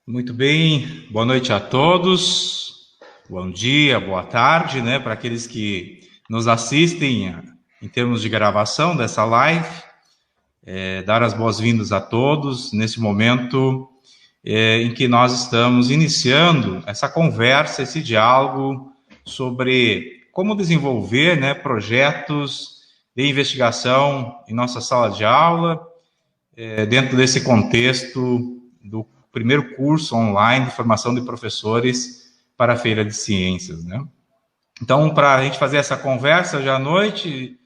Muito bem, boa noite a todos, bom dia, boa tarde, né, para aqueles que nos assistem em termos de gravação dessa live, dar as boas-vindas a todos nesse momento em que nós estamos iniciando essa conversa, esse diálogo sobre como desenvolver, né, projetos de investigação em nossa sala de aula, dentro desse contexto do primeiro curso online de formação de professores para a Feira de Ciências, né? Então, para a gente fazer essa conversa hoje à noite,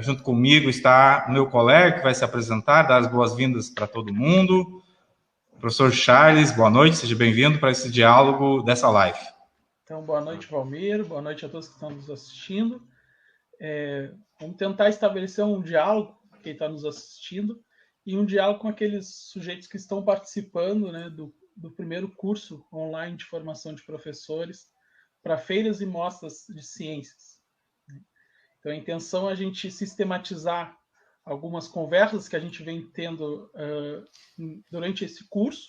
junto comigo está o meu colega que vai se apresentar, dar as boas-vindas para todo mundo. Professor Charles, boa noite, seja bem-vindo para esse diálogo dessa live. Então, boa noite, Valmir, boa noite a todos que estão nos assistindo. Vamos tentar estabelecer um diálogo com quem está nos assistindo e um diálogo com aqueles sujeitos que estão participando, né, do primeiro curso online de formação de professores para feiras e mostras de ciências. Então, a intenção é a gente sistematizar algumas conversas que a gente vem tendo durante esse curso,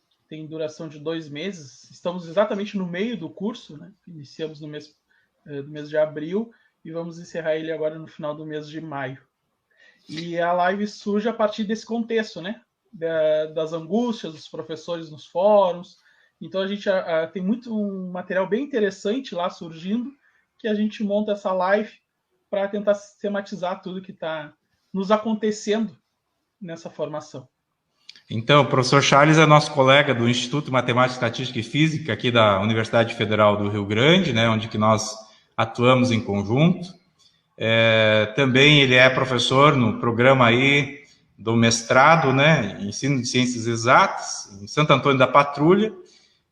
que tem duração de 2 meses. Estamos exatamente no meio do curso, né? Iniciamos no mês de abril e vamos encerrar ele agora no final do mês de maio. E a live surge a partir desse contexto, né? Das angústias dos professores nos fóruns. Então a gente tem muito um material bem interessante lá surgindo, que a gente monta essa live para tentar sistematizar tudo que está nos acontecendo nessa formação. Então, o professor Charles é nosso colega do Instituto de Matemática, Estatística e Física aqui da Universidade Federal do Rio Grande, né, onde que nós atuamos em conjunto. Também ele é professor no programa aí do mestrado, né, ensino de ciências exatas, em Santo Antônio da Patrulha,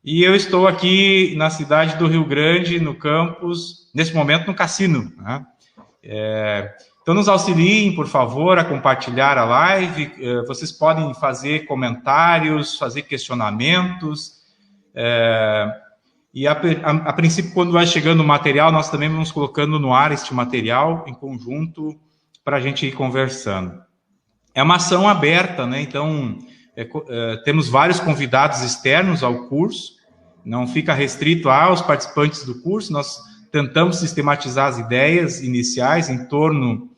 e eu estou aqui na cidade do Rio Grande, no campus, nesse momento no Cassino, né? Então nos auxiliem, por favor, a compartilhar a live, vocês podem fazer comentários, fazer questionamentos, e a princípio, quando vai chegando o material, nós também vamos colocando no ar este material em conjunto para a gente ir conversando. É uma ação aberta, né? Então, temos vários convidados externos ao curso, não fica restrito aos participantes do curso, nós tentamos sistematizar as ideias iniciais em torno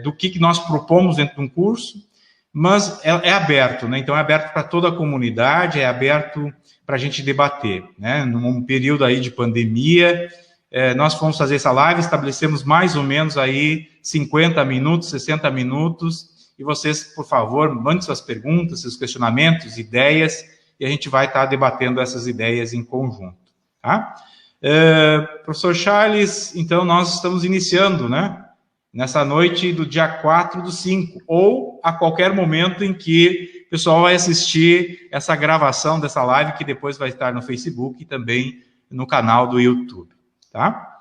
do que nós propomos dentro de um curso, mas é aberto, né? Então é aberto para toda a comunidade, é aberto para a gente debater, né? Num período aí de pandemia, nós fomos fazer essa live, estabelecemos mais ou menos aí 50 minutos, 60 minutos, e vocês, por favor, mandem suas perguntas, seus questionamentos, ideias, e a gente vai estar debatendo essas ideias em conjunto, tá? Professor Charles, então nós estamos iniciando, né? Nessa noite do dia 4/5, ou a qualquer momento em que o pessoal vai assistir essa gravação dessa live, que depois vai estar no Facebook e também no canal do YouTube, tá?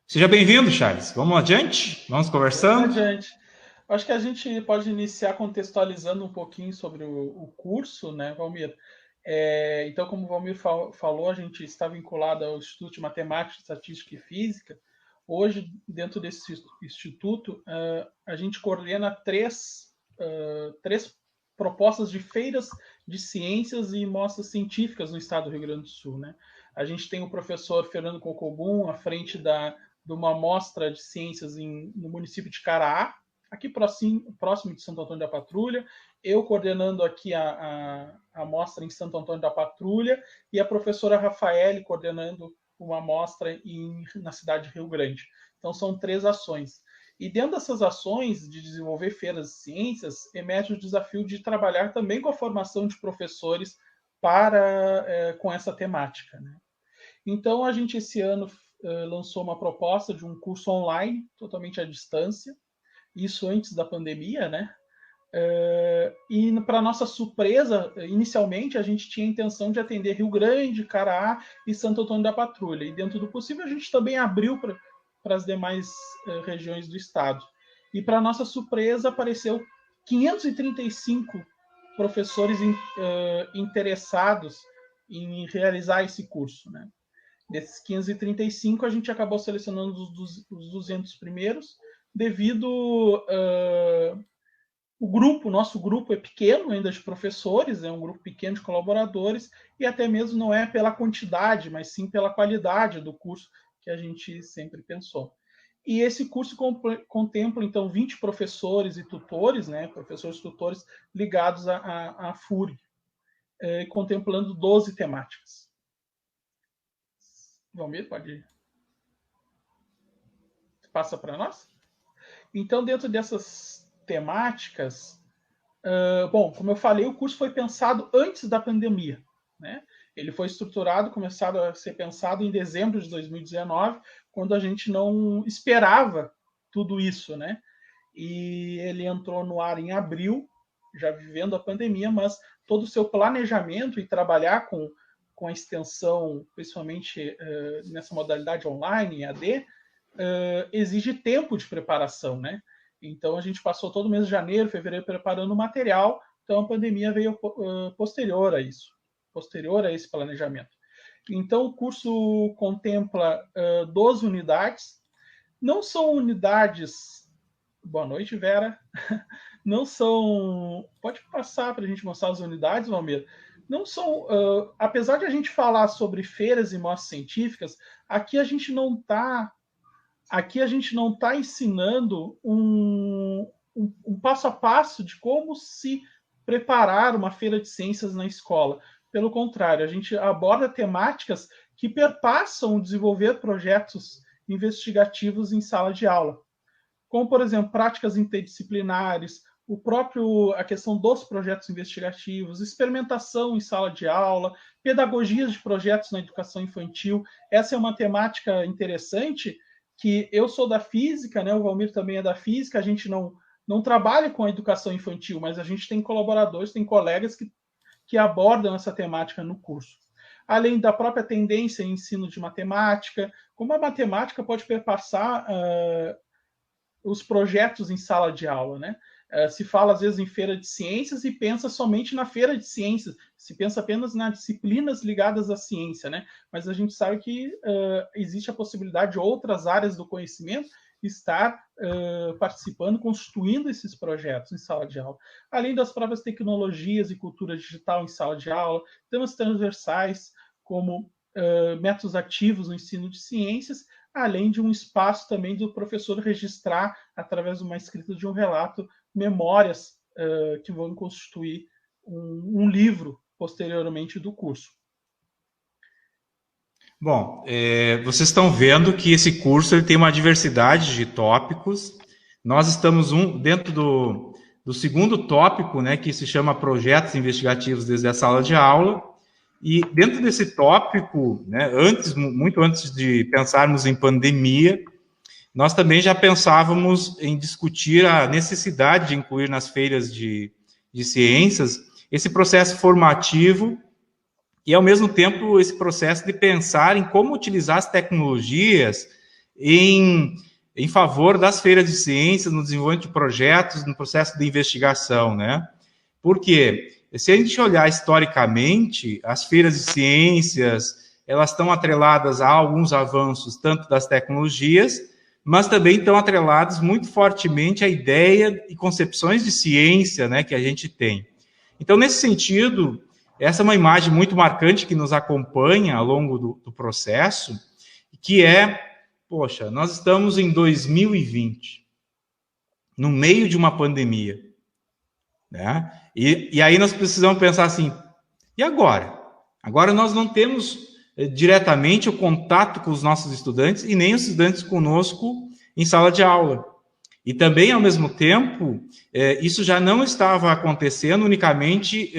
Seja bem-vindo, Charles. Vamos adiante? Vamos Vamos conversando? adiante. Acho que a gente pode iniciar contextualizando um pouquinho sobre o curso, né, Valmir? Então, como o Valmir falou, a gente está vinculado ao Instituto de Matemática, Estatística e Física. Hoje, dentro desse instituto, a gente coordena três propostas de feiras de ciências e mostras científicas no estado do Rio Grande do Sul, né? A gente tem o professor Fernando Cocobum à frente de uma mostra de ciências no município de Caraá, aqui próximo de Santo Antônio da Patrulha, eu coordenando aqui a mostra em Santo Antônio da Patrulha e a professora Rafaele coordenando uma mostra na cidade de Rio Grande. Então, são 3 ações. E dentro dessas ações de desenvolver feiras de ciências, emerge o desafio de trabalhar também com a formação de professores com essa temática, né? Então, a gente esse ano lançou uma proposta de um curso online, totalmente à distância, isso antes da pandemia, né? E para nossa surpresa, inicialmente a gente tinha a intenção de atender Rio Grande, Caraá e Santo Antônio da Patrulha. E dentro do possível a gente também abriu para as demais regiões do estado. E para nossa surpresa apareceu 535 professores interessados em realizar esse curso, né? Desses 535, a gente acabou selecionando os 200 primeiros, devido O nosso grupo é pequeno ainda de professores, é um grupo pequeno de colaboradores, e até mesmo não é pela quantidade, mas sim pela qualidade do curso que a gente sempre pensou. E esse curso contempla, então, 20 professores e tutores, né, professores e tutores ligados à FURG, contemplando 12 temáticas. Valmir, pode ir. Passa para nós? Então, dentro dessas temáticas, bom, como eu falei, o curso foi pensado antes da pandemia, né? Ele foi estruturado, começado a ser pensado em dezembro de 2019, quando a gente não esperava tudo isso, né? E ele entrou no ar em abril, já vivendo a pandemia, mas todo o seu planejamento e trabalhar com a extensão, principalmente nessa modalidade online, EAD, exige tempo de preparação, né? Então a gente passou todo o mês de janeiro, fevereiro preparando o material, então a pandemia veio posterior a isso, posterior a esse planejamento. Então o curso contempla 12 unidades, não são unidades. Boa noite, Vera. Não são. Pode passar para a gente mostrar as unidades, Valmir. Não são. Apesar de a gente falar sobre feiras e mostras científicas, aqui a gente não está ensinando um passo a passo de como se preparar uma feira de ciências na escola. Pelo contrário, a gente aborda temáticas que perpassam o desenvolver projetos investigativos em sala de aula, como, por exemplo, práticas interdisciplinares, a questão dos projetos investigativos, experimentação em sala de aula, pedagogias de projetos na educação infantil. Essa é uma temática interessante, que eu sou da física, né? O Valmir também é da física, a gente não trabalha com a educação infantil, mas a gente tem colaboradores, tem colegas que abordam essa temática no curso. Além da própria tendência em ensino de matemática, como a matemática pode perpassar os projetos em sala de aula, né? Se fala, às vezes, em feira de ciências e pensa somente na feira de ciências, se pensa apenas nas disciplinas ligadas à ciência, né? Mas a gente sabe que existe a possibilidade de outras áreas do conhecimento estar participando, constituindo esses projetos em sala de aula. Além das próprias tecnologias e cultura digital em sala de aula, temas transversais como métodos ativos no ensino de ciências, além de um espaço também do professor registrar, através de uma escrita de um relato, memórias que vão constituir um livro posteriormente do curso. Bom, vocês estão vendo que esse curso ele tem uma diversidade de tópicos. Nós estamos dentro do segundo tópico, né, que se chama Projetos Investigativos desde a Sala de Aula. E dentro desse tópico, né, muito antes de pensarmos em pandemia, nós também já pensávamos em discutir a necessidade de incluir nas feiras de ciências esse processo formativo e, ao mesmo tempo, esse processo de pensar em como utilizar as tecnologias em favor das feiras de ciências, no desenvolvimento de projetos, no processo de investigação, né? Por quê? Se a gente olhar historicamente, as feiras de ciências, elas estão atreladas a alguns avanços, tanto das tecnologias, mas também estão atreladas muito fortemente à ideia e concepções de ciência, né, que a gente tem. Então, nesse sentido, essa é uma imagem muito marcante que nos acompanha ao longo do processo, que poxa, nós estamos em 2020, no meio de uma pandemia, né? E aí nós precisamos pensar assim, e agora? Agora nós não temos diretamente o contato com os nossos estudantes e nem os estudantes conosco em sala de aula. E também, ao mesmo tempo, isso já não estava acontecendo unicamente,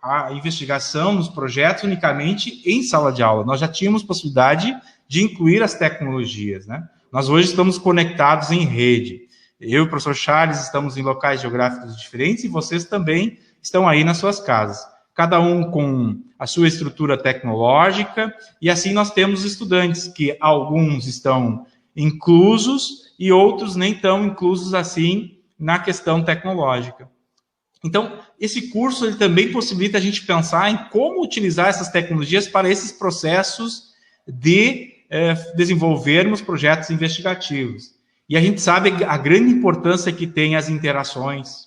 a investigação nos projetos unicamente em sala de aula. Nós já tínhamos possibilidade de incluir as tecnologias, né? Nós hoje estamos conectados em rede. Eu e o professor Charles estamos em locais geográficos diferentes e vocês também estão aí nas suas casas. Cada um com a sua estrutura tecnológica, e assim nós temos estudantes que alguns estão inclusos e outros nem tão inclusos assim na questão tecnológica. Então, esse curso ele também possibilita a gente pensar em como utilizar essas tecnologias para esses processos de desenvolvermos projetos investigativos. E a gente sabe a grande importância que tem as interações.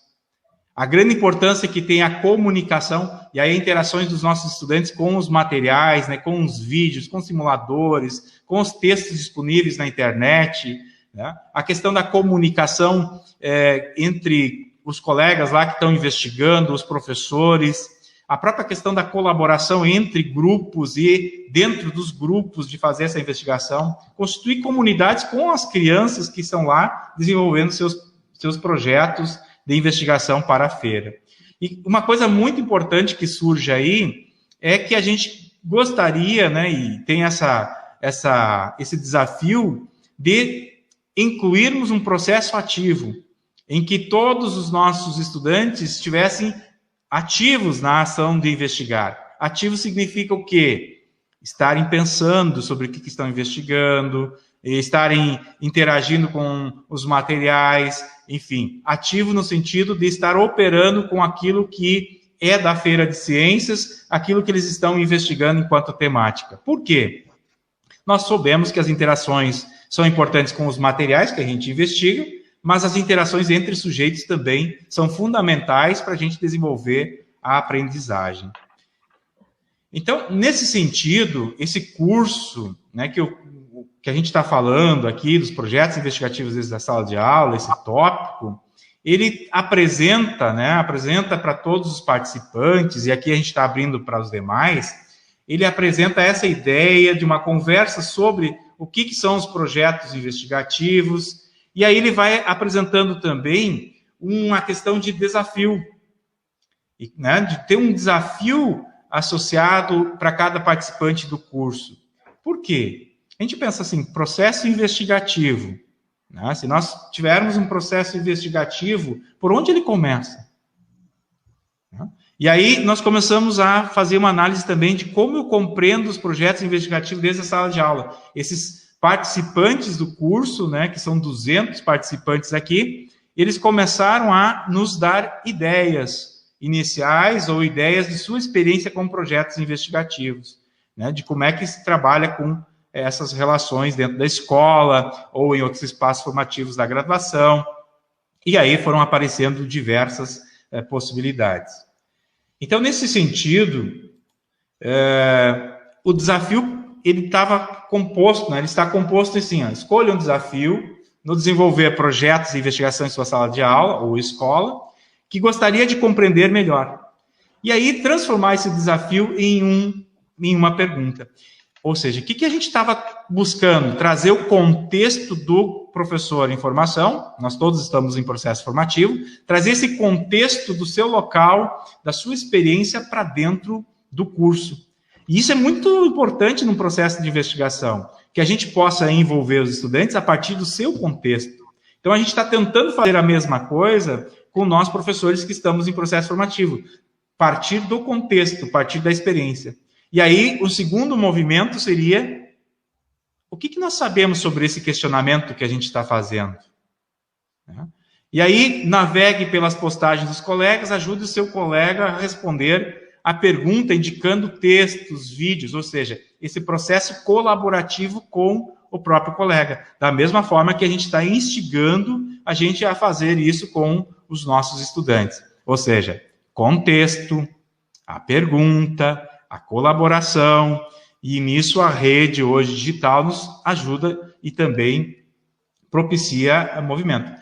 A grande importância que tem a comunicação e aí interações dos nossos estudantes com os materiais, né, com os vídeos, com os simuladores, com os textos disponíveis na internet, né? A questão da comunicação entre os colegas lá que estão investigando, os professores, a própria questão da colaboração entre grupos e dentro dos grupos de fazer essa investigação, constituir comunidades com as crianças que estão lá desenvolvendo seus projetos de investigação para a feira. E uma coisa muito importante que surge aí é que a gente gostaria, né, e tem esse desafio de incluirmos um processo ativo, em que todos os nossos estudantes estivessem ativos na ação de investigar. Ativo significa o quê? Estarem pensando sobre o que estão investigando, estarem interagindo com os materiais, enfim, ativo no sentido de estar operando com aquilo que é da Feira de Ciências, aquilo que eles estão investigando enquanto temática. Por quê? Nós soubemos que as interações são importantes com os materiais que a gente investiga, mas as interações entre sujeitos também são fundamentais para a gente desenvolver a aprendizagem. Então, nesse sentido, esse curso, né, que a gente está falando aqui, dos projetos investigativos desde a sala de aula, esse tópico, ele apresenta para todos os participantes, e aqui a gente está abrindo para os demais, ele apresenta essa ideia de uma conversa sobre o que são os projetos investigativos, e aí ele vai apresentando também uma questão de desafio, né, de ter um desafio associado para cada participante do curso. Por quê? A gente pensa assim, processo investigativo, né? Se nós tivermos um processo investigativo, por onde ele começa? E aí nós começamos a fazer uma análise também de como eu compreendo os projetos investigativos desde a sala de aula. Esses participantes do curso, né, que são 200 participantes aqui, eles começaram a nos dar ideias iniciais ou ideias de sua experiência com projetos investigativos, né, de como é que se trabalha com essas relações dentro da escola ou em outros espaços formativos da graduação. E aí foram aparecendo diversas possibilidades. Então, nesse sentido, o desafio ele estava composto, né, ele está composto assim, escolha um desafio no desenvolver projetos de investigação em sua sala de aula ou escola, que gostaria de compreender melhor. E aí transformar esse desafio em uma pergunta. Ou seja, o que a gente estava buscando? Trazer o contexto do professor em formação, nós todos estamos em processo formativo, trazer esse contexto do seu local, da sua experiência para dentro do curso. E isso é muito importante num processo de investigação, que a gente possa envolver os estudantes a partir do seu contexto. Então, a gente está tentando fazer a mesma coisa com nós, professores, que estamos em processo formativo. Partir do contexto, partir da experiência. E aí, o segundo movimento seria, o que nós sabemos sobre esse questionamento que a gente está fazendo? E aí, navegue pelas postagens dos colegas, ajude o seu colega a responder a pergunta, indicando textos, vídeos, ou seja, esse processo colaborativo com o próprio colega. Da mesma forma que a gente está instigando a gente a fazer isso com os nossos estudantes. Ou seja, contexto, a pergunta, a colaboração, e nisso a rede hoje digital nos ajuda e também propicia movimento.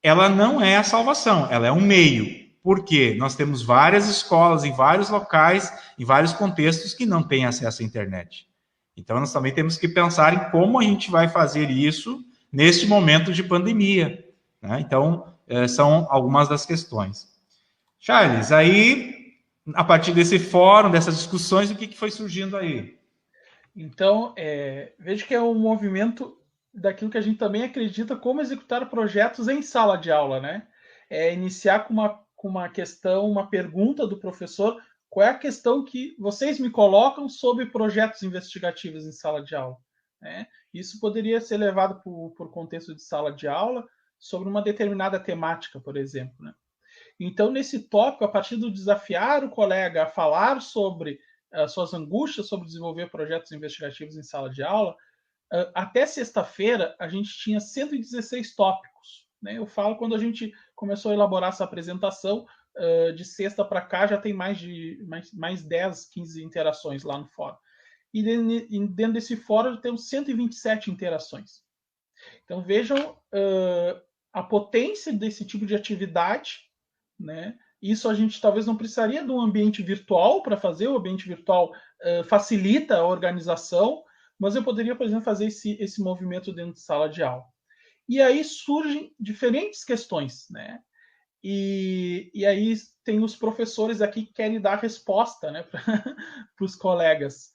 Ela não é a salvação, ela é um meio. Por quê? Nós temos várias escolas em vários locais, em vários contextos que não têm acesso à internet. Então, nós também temos que pensar em como a gente vai fazer isso neste momento de pandemia, né? Então, são algumas das questões. Charles, aí, a partir desse fórum, dessas discussões, o que foi surgindo aí? Então, vejo que é um movimento daquilo que a gente também acredita como executar projetos em sala de aula, né? Iniciar com uma questão, uma pergunta do professor, qual é a questão que vocês me colocam sobre projetos investigativos em sala de aula? Né? Isso poderia ser levado por contexto de sala de aula sobre uma determinada temática, por exemplo, né? Então, nesse tópico, a partir do desafiar o colega a falar sobre suas angústias sobre desenvolver projetos investigativos em sala de aula, até sexta-feira a gente tinha 116 tópicos. Né? Eu falo quando a gente começou a elaborar essa apresentação. De sexta para cá já tem mais 10, 15 interações lá no fórum. E dentro desse fórum temos 127 interações. Então vejam a potência desse tipo de atividade, né? Isso a gente talvez não precisaria de um ambiente virtual para fazer, o ambiente virtual facilita a organização, mas eu poderia, por exemplo, fazer esse movimento dentro de sala de aula. E aí surgem diferentes questões, né? E aí tem os professores aqui que querem dar resposta, né, para os colegas.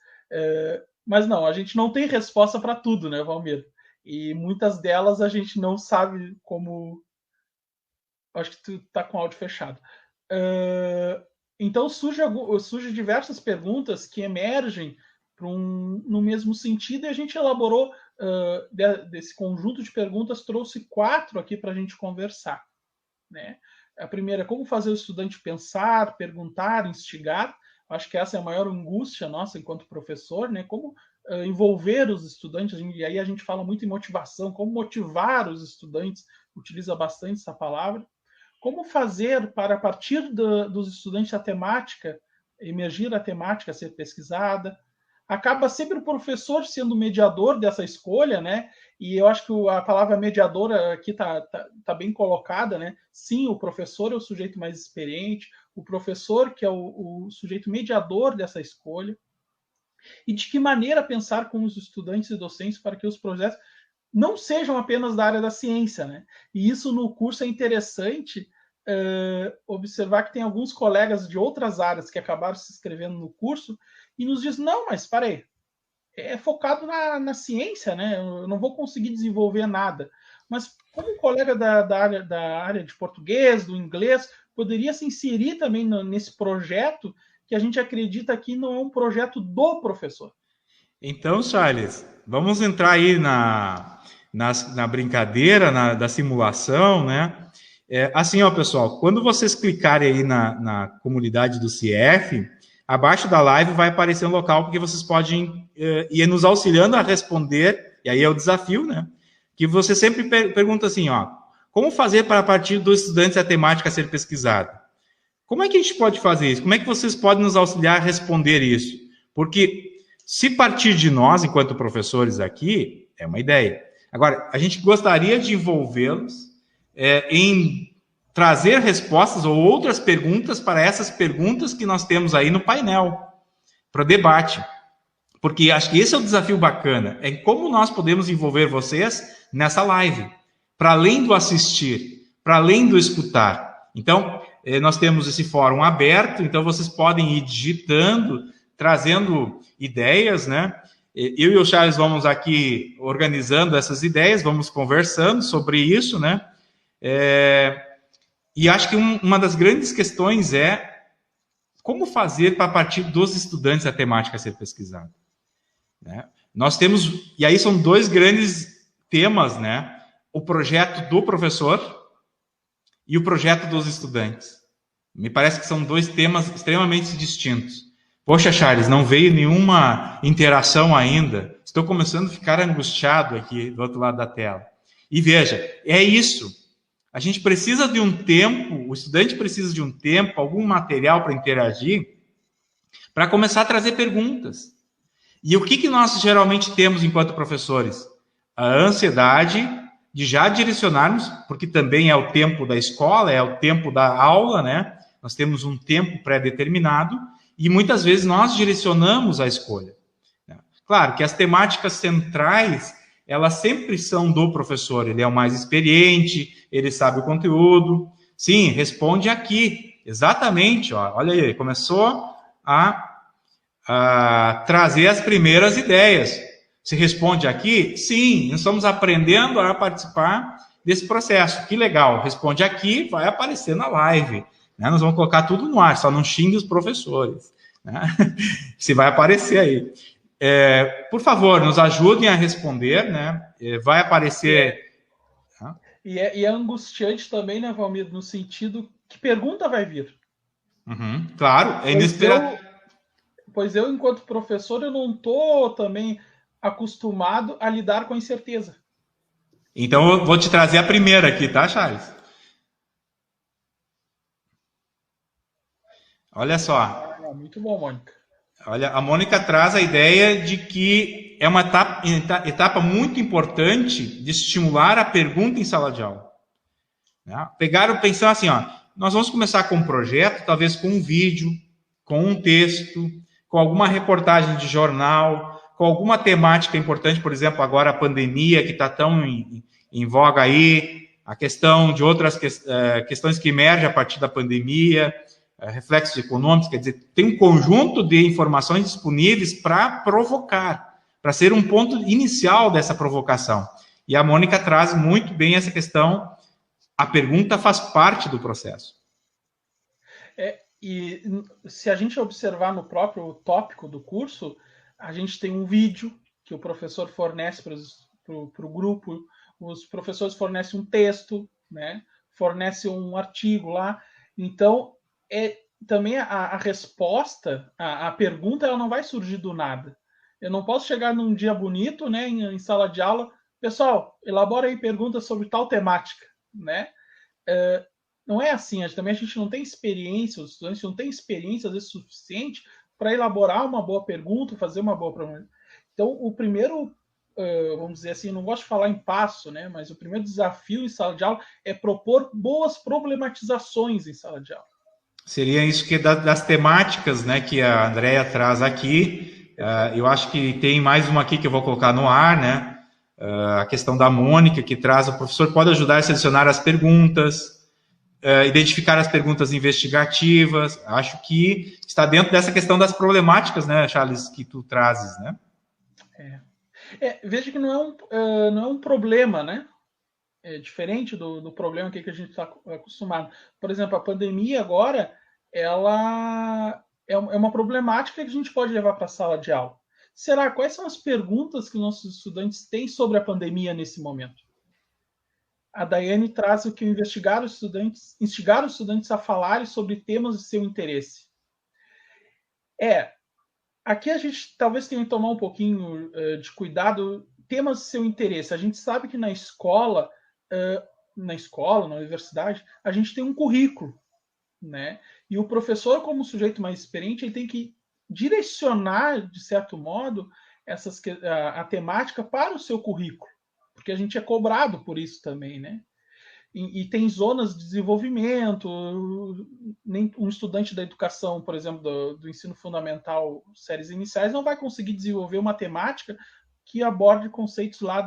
Mas não, a gente não tem resposta para tudo, né, Valmir? E muitas delas a gente não sabe como... Acho que tu está com o áudio fechado. Então surgem diversas perguntas que emergem no mesmo sentido, e a gente elaborou desse conjunto de perguntas, trouxe 4 aqui para a gente conversar, né? A primeira, como fazer o estudante pensar, perguntar, instigar. Acho que essa é a maior angústia nossa enquanto professor, né? Como envolver os estudantes, e aí a gente fala muito em motivação, como motivar os estudantes, utiliza bastante essa palavra. Como fazer para, a partir dos estudantes, a temática, emergir a temática a ser pesquisada. Acaba sempre o professor sendo o mediador dessa escolha, né? E eu acho que a palavra mediadora aqui tá bem colocada, né? Sim, o professor é o sujeito mais experiente, o professor que é o sujeito mediador dessa escolha. E de que maneira pensar com os estudantes e docentes para que os projetos não sejam apenas da área da ciência, né? E isso no curso é interessante observar que tem alguns colegas de outras áreas que acabaram se inscrevendo no curso e nos diz, não, mas para aí, é focado na ciência, né? Eu não vou conseguir desenvolver nada. Mas como um colega da área de português, do inglês, poderia se inserir também nesse projeto que a gente acredita que não é um projeto do professor. Então, Charles, vamos entrar aí na brincadeira, da simulação, né? Assim, ó, pessoal, quando vocês clicarem aí na comunidade do CIEF, abaixo da live vai aparecer um local porque vocês podem ir nos auxiliando a responder, e aí é o desafio, né? Que você sempre pergunta assim, ó, como fazer para, a partir dos estudantes, a temática ser pesquisada? Como é que a gente pode fazer isso? Como é que vocês podem nos auxiliar a responder isso? Porque se partir de nós, enquanto professores aqui, é uma ideia. Agora, a gente gostaria de envolvê-los em trazer respostas ou outras perguntas para essas perguntas que nós temos aí no painel, para o debate. Porque acho que esse é o desafio bacana, é como nós podemos envolver vocês nessa live, para além do assistir, para além do escutar. Então, nós temos esse fórum aberto, então vocês podem ir digitando, trazendo ideias, né? Eu e o Charles vamos aqui organizando essas ideias, vamos conversando sobre isso, né? E acho que uma das grandes questões é como fazer para, a partir dos estudantes, a temática ser pesquisada. Né? Nós temos, e aí são 2 grandes temas, né? O projeto do professor e o projeto dos estudantes. Me parece que são 2 temas extremamente distintos. Poxa, Charles, não veio nenhuma interação ainda. Estou começando a ficar angustiado aqui do outro lado da tela. E veja, é isso. A gente precisa de um tempo, o estudante precisa de um tempo, algum material para interagir, para começar a trazer perguntas. E o que nós geralmente temos enquanto professores? A ansiedade de já direcionarmos, porque também é o tempo da escola, é o tempo da aula, né? Nós temos um tempo pré-determinado e muitas vezes nós direcionamos a escolha. Claro que as temáticas centrais, elas sempre são do professor, ele é o mais experiente, ele sabe o conteúdo. Sim, responde aqui, exatamente, ó, olha aí, começou a trazer as primeiras ideias. Se responde aqui? Sim, nós estamos aprendendo a participar desse processo. Que legal, responde aqui, vai aparecer na live. Né? Nós vamos colocar tudo no ar, só não xingue os professores. Né? Se vai aparecer aí. Por favor, nos ajudem a responder, né? Vai aparecer... E é angustiante também, né, Valmir, no sentido que pergunta vai vir. Uhum, claro, é inesperado. Pois eu, enquanto professor, eu não estou também acostumado a lidar com a incerteza. Então, eu vou te trazer a primeira aqui, tá, Charles? Olha só. Muito bom, Mônica. Olha, a Mônica traz a ideia de que é uma etapa muito importante de estimular a pergunta em sala de aula. Né? Pegaram, pensar assim, ó, nós vamos começar com um projeto, talvez com um vídeo, com um texto, com alguma reportagem de jornal, com alguma temática importante, por exemplo, agora a pandemia, que está tão em voga aí, a questão de outras questões que emergem a partir da pandemia, reflexos econômicos, quer dizer, tem um conjunto de informações disponíveis para provocar, para ser um ponto inicial dessa provocação. E a Mônica traz muito bem essa questão, a pergunta faz parte do processo. E se a gente observar no próprio tópico do curso, a gente tem um vídeo que o professor fornece para o grupo, os professores fornecem um texto, né? Fornecem um artigo lá. Então, também a resposta, a pergunta, ela não vai surgir do nada. Eu não posso chegar num dia bonito, né, em sala de aula, pessoal, elabora aí perguntas sobre tal temática, né? Não é assim, também a gente não tem experiência, os estudantes não têm experiência, às vezes, suficiente para elaborar uma boa pergunta, fazer uma boa pergunta. Então, o primeiro, vamos dizer assim, não gosto de falar em passo, né, mas o primeiro desafio em sala de aula é propor boas problematizações em sala de aula. Seria isso que das temáticas, né, que a Andrea traz aqui. Eu acho que tem mais uma aqui que eu vou colocar no ar, né? A questão da Mônica, que traz, o professor pode ajudar a selecionar as perguntas, identificar as perguntas investigativas. Acho que está dentro dessa questão das problemáticas, né, Charles, que tu trazes, né? Veja que não é um problema, né? É diferente do problema que a gente está acostumado. Por exemplo, a pandemia agora, ela é uma problemática que a gente pode levar para a sala de aula. Quais são as perguntas que nossos estudantes têm sobre a pandemia nesse momento? A Daiane traz o que instigar os estudantes a falarem sobre temas de seu interesse. Aqui a gente talvez tenha que tomar um pouquinho de cuidado. Temas de seu interesse. A gente sabe que na escola, na universidade, a gente tem um currículo, né? E o professor, como sujeito mais experiente, ele tem que direcionar, de certo modo, a temática para o seu currículo, porque a gente é cobrado por isso também, né? E tem zonas de desenvolvimento. Um estudante da educação, por exemplo, do ensino fundamental, séries iniciais, não vai conseguir desenvolver uma temática que aborde conceitos lá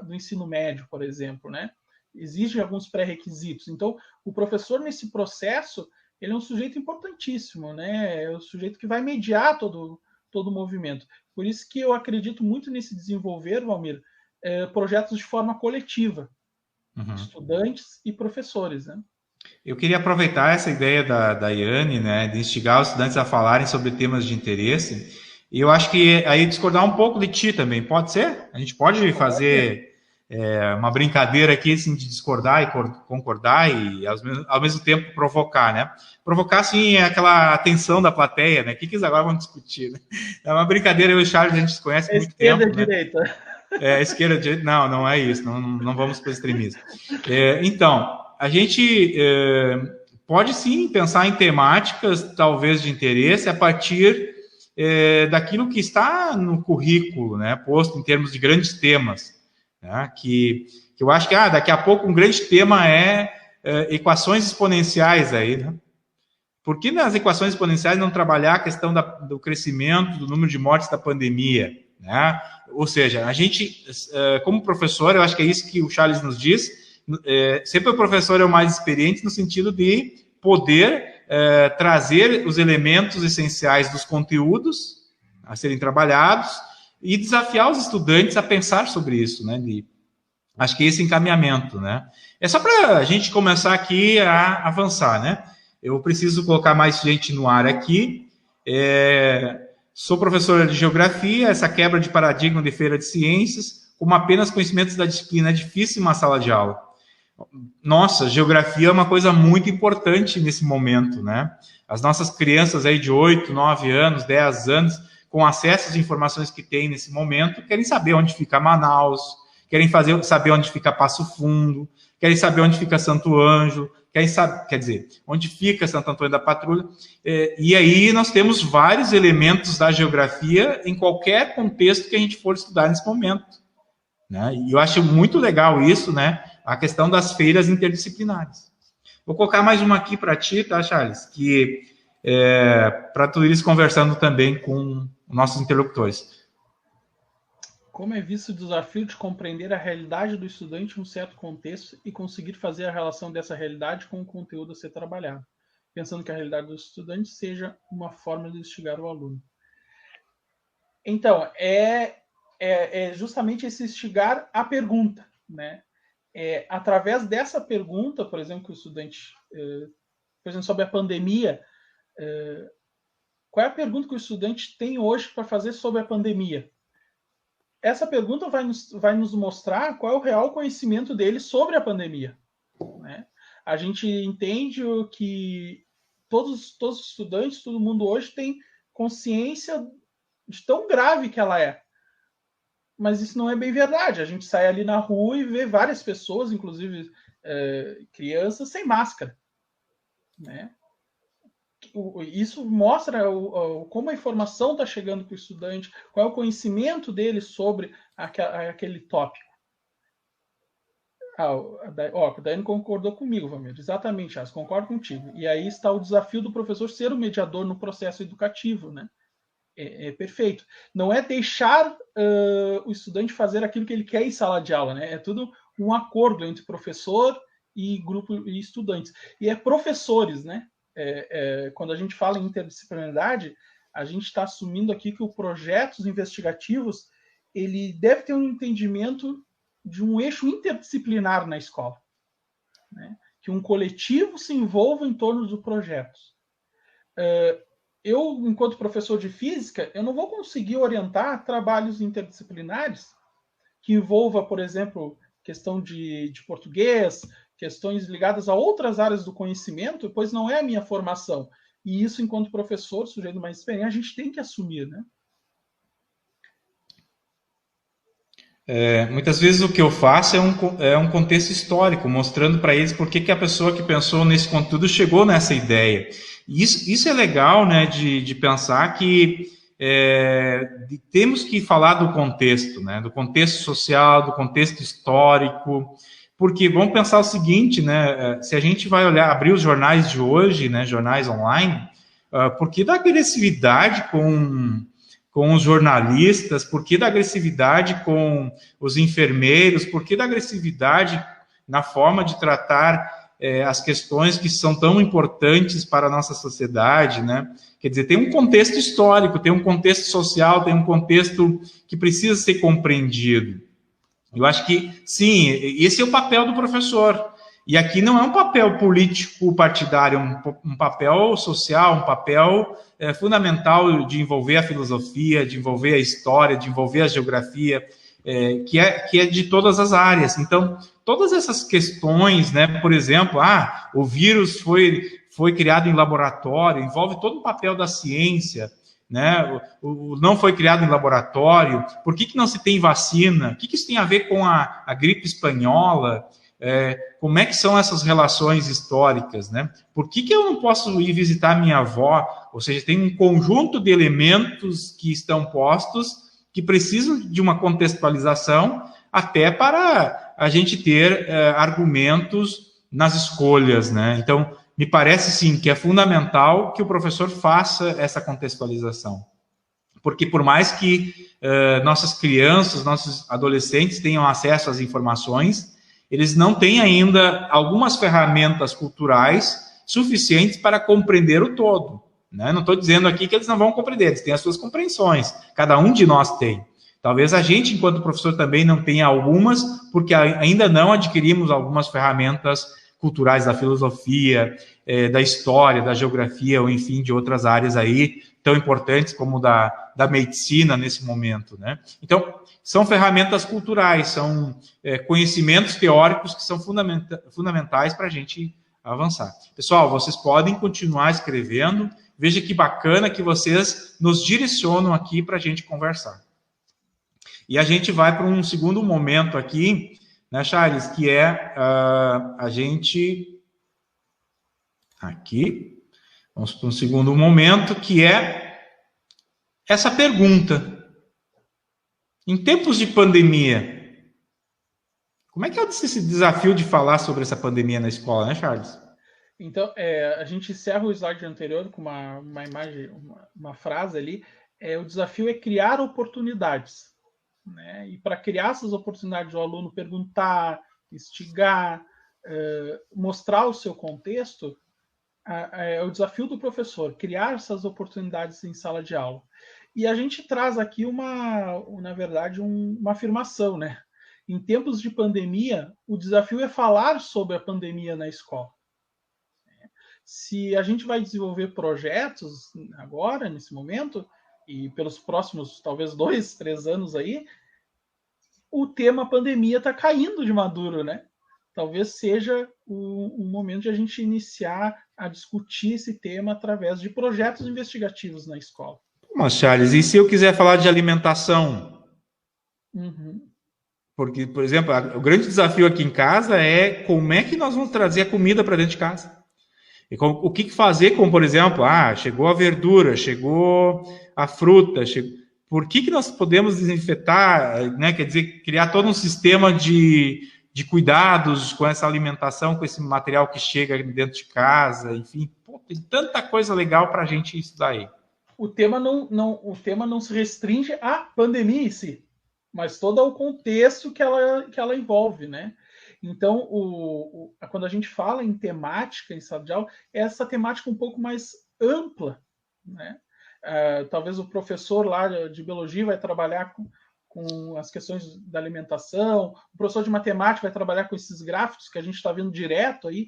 do ensino médio, por exemplo, né? Existem alguns pré-requisitos. Então, o professor, nesse processo, ele é um sujeito importantíssimo, né? É o sujeito que vai mediar todo o movimento. Por isso que eu acredito muito nesse desenvolver, Valmir, projetos de forma coletiva, estudantes e professores, né? Eu queria aproveitar essa ideia da Iane, né, de instigar os estudantes a falarem sobre temas de interesse, e eu acho que aí discordar um pouco de ti também, pode ser? A gente pode fazer uma brincadeira aqui, assim, de discordar e concordar e, ao mesmo tempo, provocar, né? Provocar, assim, é aquela atenção da plateia, né? O que eles agora vão discutir, né? É uma brincadeira, eu e o Charles, a gente se conhece há muito tempo, esquerda e direita. Esquerda e direita, não é isso, não vamos para o extremismo. Então, a gente pode, sim, pensar em temáticas, talvez, de interesse, a partir daquilo que está no currículo, né? Posto em termos de grandes temas. Né, que eu acho que daqui a pouco um grande tema é equações exponenciais aí, né? Por que nas equações exponenciais não trabalhar a questão do crescimento do número de mortes da pandemia, né? Ou seja, a gente, como professor, eu acho que é isso que o Charles nos diz, sempre o professor é o mais experiente no sentido de poder trazer os elementos essenciais dos conteúdos a serem trabalhados e desafiar os estudantes a pensar sobre isso, né? Acho que esse encaminhamento, né? É só para a gente começar aqui a avançar, né? Eu preciso colocar mais gente no ar aqui. Sou professora de Geografia, essa quebra de paradigma de feira de ciências, como apenas conhecimentos da disciplina é difícil em uma sala de aula. Nossa, Geografia é uma coisa muito importante nesse momento, né? As nossas crianças aí de 8, 9 anos, 10 anos, com acesso às informações que tem nesse momento, querem saber onde fica Manaus, querem saber onde fica Passo Fundo, querem saber onde fica Santo Ângelo, querem saber, quer dizer, onde fica Santo Antônio da Patrulha. E aí nós temos vários elementos da geografia em qualquer contexto que a gente for estudar nesse momento, né? E eu acho muito legal isso, né? A questão das feiras interdisciplinares. Vou colocar mais uma aqui para ti, tá, Charles? Que para tu ires conversando também com nossos interlocutores. Como é visto o desafio de compreender a realidade do estudante em um certo contexto e conseguir fazer a relação dessa realidade com o conteúdo a ser trabalhado, pensando que a realidade do estudante seja uma forma de instigar o aluno? Então, é justamente esse instigar a pergunta, né? Através dessa pergunta, por exemplo, que o estudante, por exemplo, sobre a pandemia, qual é a pergunta que o estudante tem hoje para fazer sobre a pandemia? Essa pergunta vai nos mostrar qual é o real conhecimento dele sobre a pandemia, né? A gente entende que todos os estudantes, todo mundo hoje tem consciência de tão grave que ela é. Mas isso não é bem verdade. A gente sai ali na rua e vê várias pessoas, inclusive crianças, sem máscara, né? Isso mostra como a informação está chegando para o estudante, qual é o conhecimento dele sobre aquele tópico. O Daiane concordou comigo, Valmir. Exatamente, Charles, concordo contigo. E aí está o desafio do professor ser o mediador no processo educativo, né? É perfeito. Não é deixar o estudante fazer aquilo que ele quer em sala de aula, né? É tudo um acordo entre professor e grupo e estudantes. E professores, né? Quando a gente fala em interdisciplinaridade, a gente está assumindo aqui que os projetos investigativos ele deve ter um entendimento de um eixo interdisciplinar na escola, né? Que um coletivo se envolva em torno dos projetos. Eu, enquanto professor de física, eu não vou conseguir orientar trabalhos interdisciplinares que envolva, por exemplo, questão de português, questões ligadas a outras áreas do conhecimento, pois não é a minha formação. E isso, enquanto professor, sujeito mais experiente, a gente tem que assumir, né? Muitas vezes o que eu faço é um contexto histórico, mostrando para eles por que a pessoa que pensou nesse conteúdo chegou nessa ideia. E isso é legal, né, de pensar que temos que falar do contexto, né, do contexto social, do contexto histórico, porque vamos pensar o seguinte, né, se a gente vai abrir os jornais de hoje, né, jornais online, por que da agressividade com os jornalistas, por que da agressividade com os enfermeiros, por que da agressividade na forma de tratar as questões que são tão importantes para a nossa sociedade, né? Quer dizer, tem um contexto histórico, tem um contexto social, tem um contexto que precisa ser compreendido. Eu acho que, sim, esse é o papel do professor. E aqui não é um papel político partidário, um papel social, um papel fundamental de envolver a filosofia, de envolver a história, de envolver a geografia, que é de todas as áreas. Então, todas essas questões, né, por exemplo, o vírus foi criado em laboratório, envolve todo o papel da ciência, né? Não foi criado em laboratório, por que não se tem vacina? O que isso tem a ver com a gripe espanhola? Como é que são essas relações históricas, né? Por que eu não posso ir visitar minha avó? Ou seja, tem um conjunto de elementos que estão postos que precisam de uma contextualização até para a gente ter argumentos nas escolhas, né? Então, me parece, sim, que é fundamental que o professor faça essa contextualização. Porque por mais que nossas crianças, nossos adolescentes tenham acesso às informações, eles não têm ainda algumas ferramentas culturais suficientes para compreender o todo, né? Não estou dizendo aqui que eles não vão compreender, eles têm as suas compreensões, cada um de nós tem. Talvez a gente, enquanto professor, também não tenha algumas, porque ainda não adquirimos algumas ferramentas culturais da filosofia, da história, da geografia, ou enfim, de outras áreas aí, tão importantes como da medicina nesse momento, né? Então, são ferramentas culturais, são conhecimentos teóricos que são fundamentais para a gente avançar. Pessoal, vocês podem continuar escrevendo, veja que bacana que vocês nos direcionam aqui para a gente conversar. E a gente vai para um segundo momento aqui, né, Charles? Que é a gente... Aqui, vamos para um segundo momento, que é essa pergunta. Em tempos de pandemia, como é que é esse desafio de falar sobre essa pandemia na escola, né, Charles? Então, a gente encerra o slide anterior com uma imagem, uma frase ali. O desafio é criar oportunidades, né? E para criar essas oportunidades, o aluno perguntar, instigar, mostrar o seu contexto, é o desafio do professor, criar essas oportunidades em sala de aula. E a gente traz aqui, na verdade, uma afirmação, né? Em tempos de pandemia, o desafio é falar sobre a pandemia na escola. Se a gente vai desenvolver projetos agora, nesse momento, e pelos próximos, talvez, 2, 3 anos aí, o tema pandemia está caindo de maduro, né? Talvez seja um momento de a gente iniciar a discutir esse tema através de projetos investigativos na escola. Mas, Charles, e se eu quiser falar de alimentação? Uhum. Porque, por exemplo, o grande desafio aqui em casa é como é que nós vamos trazer a comida para dentro de casa. E o que fazer com, por exemplo, chegou a verdura, chegou a fruta, por que nós podemos desinfetar, né? Quer dizer, criar todo um sistema de cuidados com essa alimentação, com esse material que chega dentro de casa, enfim, tem tanta coisa legal para a gente estudar aí. O tema não se restringe à pandemia em si, mas todo o contexto que ela envolve, né? Então, quando a gente fala em temática em sala de aula, é essa temática um pouco mais ampla, né? Talvez o professor lá de biologia vai trabalhar com as questões da alimentação, o professor de matemática vai trabalhar com esses gráficos que a gente está vendo direto aí,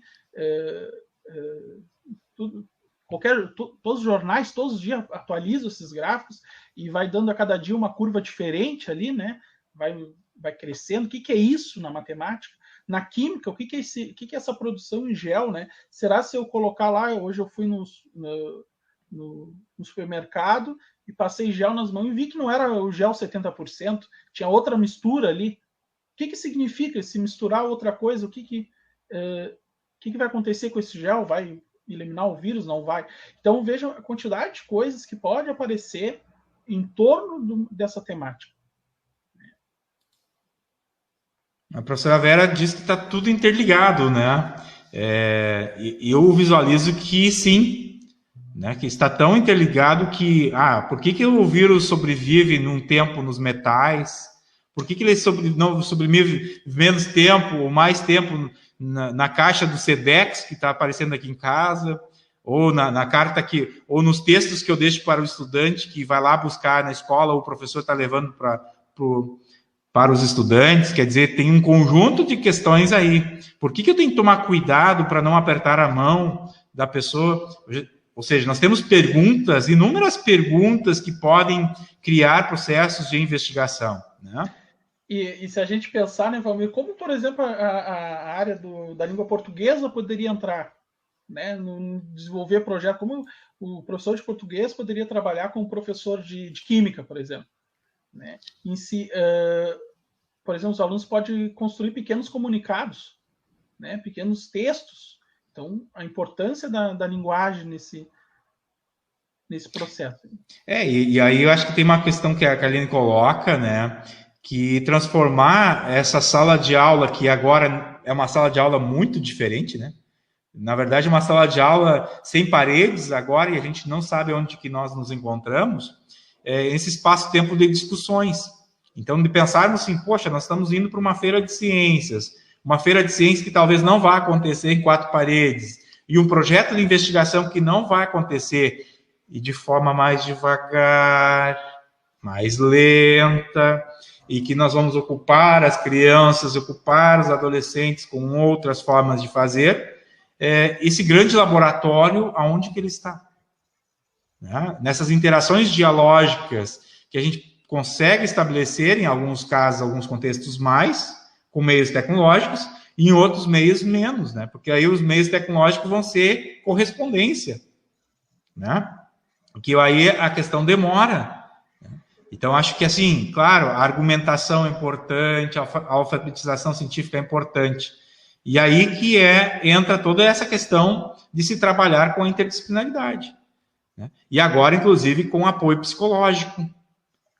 todos os jornais, todos os dias atualizam esses gráficos e vai dando a cada dia uma curva diferente ali, né? Vai crescendo. O que é isso na matemática? Na química, o que é essa produção em gel, né? Será se eu colocar lá, hoje eu fui no supermercado e passei gel nas mãos e vi que não era o gel 70%, tinha outra mistura ali. O que significa se misturar outra coisa? O que vai acontecer com esse gel? Vai eliminar o vírus? Não vai. Então vejam a quantidade de coisas que pode aparecer em torno dessa temática. A professora Vera diz que está tudo interligado, né? Eu visualizo que sim, né? Que está tão interligado que, por que o vírus sobrevive num tempo nos metais? Por que ele não sobrevive menos tempo ou mais tempo na caixa do SEDEX que está aparecendo aqui em casa? Ou na carta ou nos textos que eu deixo para o estudante que vai lá buscar na escola, ou o professor está levando para os estudantes? Quer dizer, tem um conjunto de questões aí. Por que eu tenho que tomar cuidado para não apertar a mão da pessoa? Ou seja, nós temos inúmeras perguntas que podem criar processos de investigação, né? E se a gente pensar, né, Valmir, como, por exemplo, a área da língua portuguesa poderia entrar, né, no desenvolver projeto, como o professor de português poderia trabalhar com o professor de química, por exemplo, né? Em si, por exemplo, os alunos podem construir pequenos comunicados, né, pequenos textos. Então, a importância da linguagem nesse processo. E aí eu acho que tem uma questão que a Kaline coloca, né, que transformar essa sala de aula, que agora é uma sala de aula muito diferente, né? Na verdade, uma sala de aula sem paredes agora, e a gente não sabe onde que nós nos encontramos, esse espaço-tempo de discussões. Então, de pensarmos assim, poxa, nós estamos indo para uma feira de ciências que talvez não vá acontecer em 4 paredes, e um projeto de investigação que não vai acontecer, e de forma mais devagar, mais lenta, e que nós vamos ocupar as crianças, ocupar os adolescentes com outras formas de fazer, esse grande laboratório, aonde que ele está? Né? Nessas interações dialógicas que a gente consegue estabelecer, em alguns casos, alguns contextos mais, com meios tecnológicos, e em outros meios menos, né? Porque aí os meios tecnológicos vão ser correspondência, né? Porque aí a questão demora. Então, acho que, assim, claro, a argumentação é importante, a alfabetização científica é importante. E aí que entra toda essa questão de se trabalhar com a interdisciplinaridade, né? E agora, inclusive, com apoio psicológico,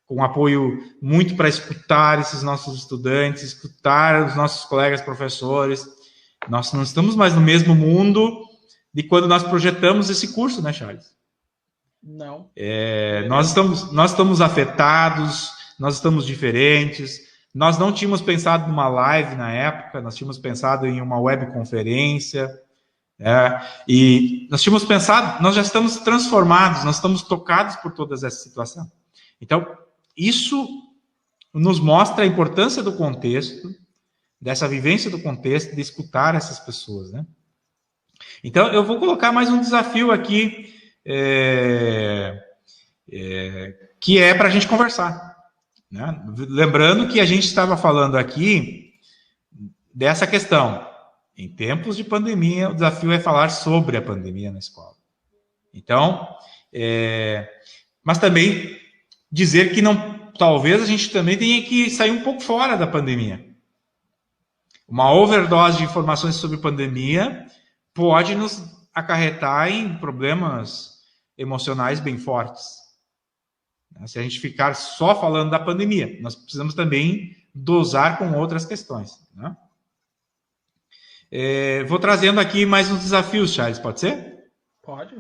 com apoio muito para escutar esses nossos estudantes, escutar os nossos colegas professores. Nós não estamos mais no mesmo mundo de quando nós projetamos esse curso, né, Charles? Não. Nós estamos afetados, nós estamos diferentes. Nós não tínhamos pensado numa live na época, nós tínhamos pensado em uma webconferência, e nós tínhamos pensado, nós já estamos transformados, nós estamos tocados por toda essa situação. Então, isso nos mostra a importância do contexto, dessa vivência do contexto, de escutar essas pessoas, né? Então, eu vou colocar mais um desafio aqui, que é para a gente conversar, né? Lembrando que a gente estava falando aqui dessa questão. Em tempos de pandemia, o desafio é falar sobre a pandemia na escola. Então, mas também dizer que talvez a gente também tenha que sair um pouco fora da pandemia. Uma overdose de informações sobre pandemia pode nos acarretar em problemas emocionais bem fortes. Se a gente ficar só falando da pandemia, nós precisamos também dosar com outras questões, né? Vou trazendo aqui mais uns desafios, Charles, pode ser? Pode.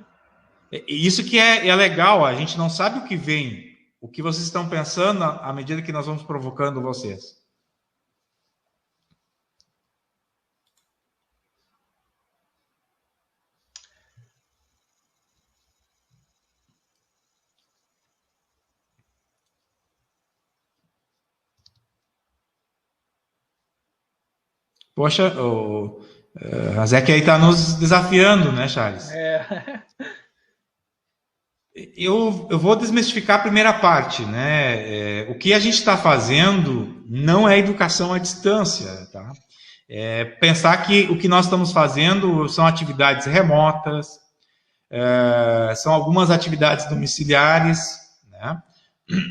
Isso que é legal, a gente não sabe o que vem, o que vocês estão pensando à medida que nós vamos provocando vocês. Poxa, a Zé aí está nos desafiando, né, Charles? Eu vou desmistificar a primeira parte, né? O que a gente está fazendo não é educação à distância, tá? Pensar que o que nós estamos fazendo são atividades remotas, são algumas atividades domiciliares, né?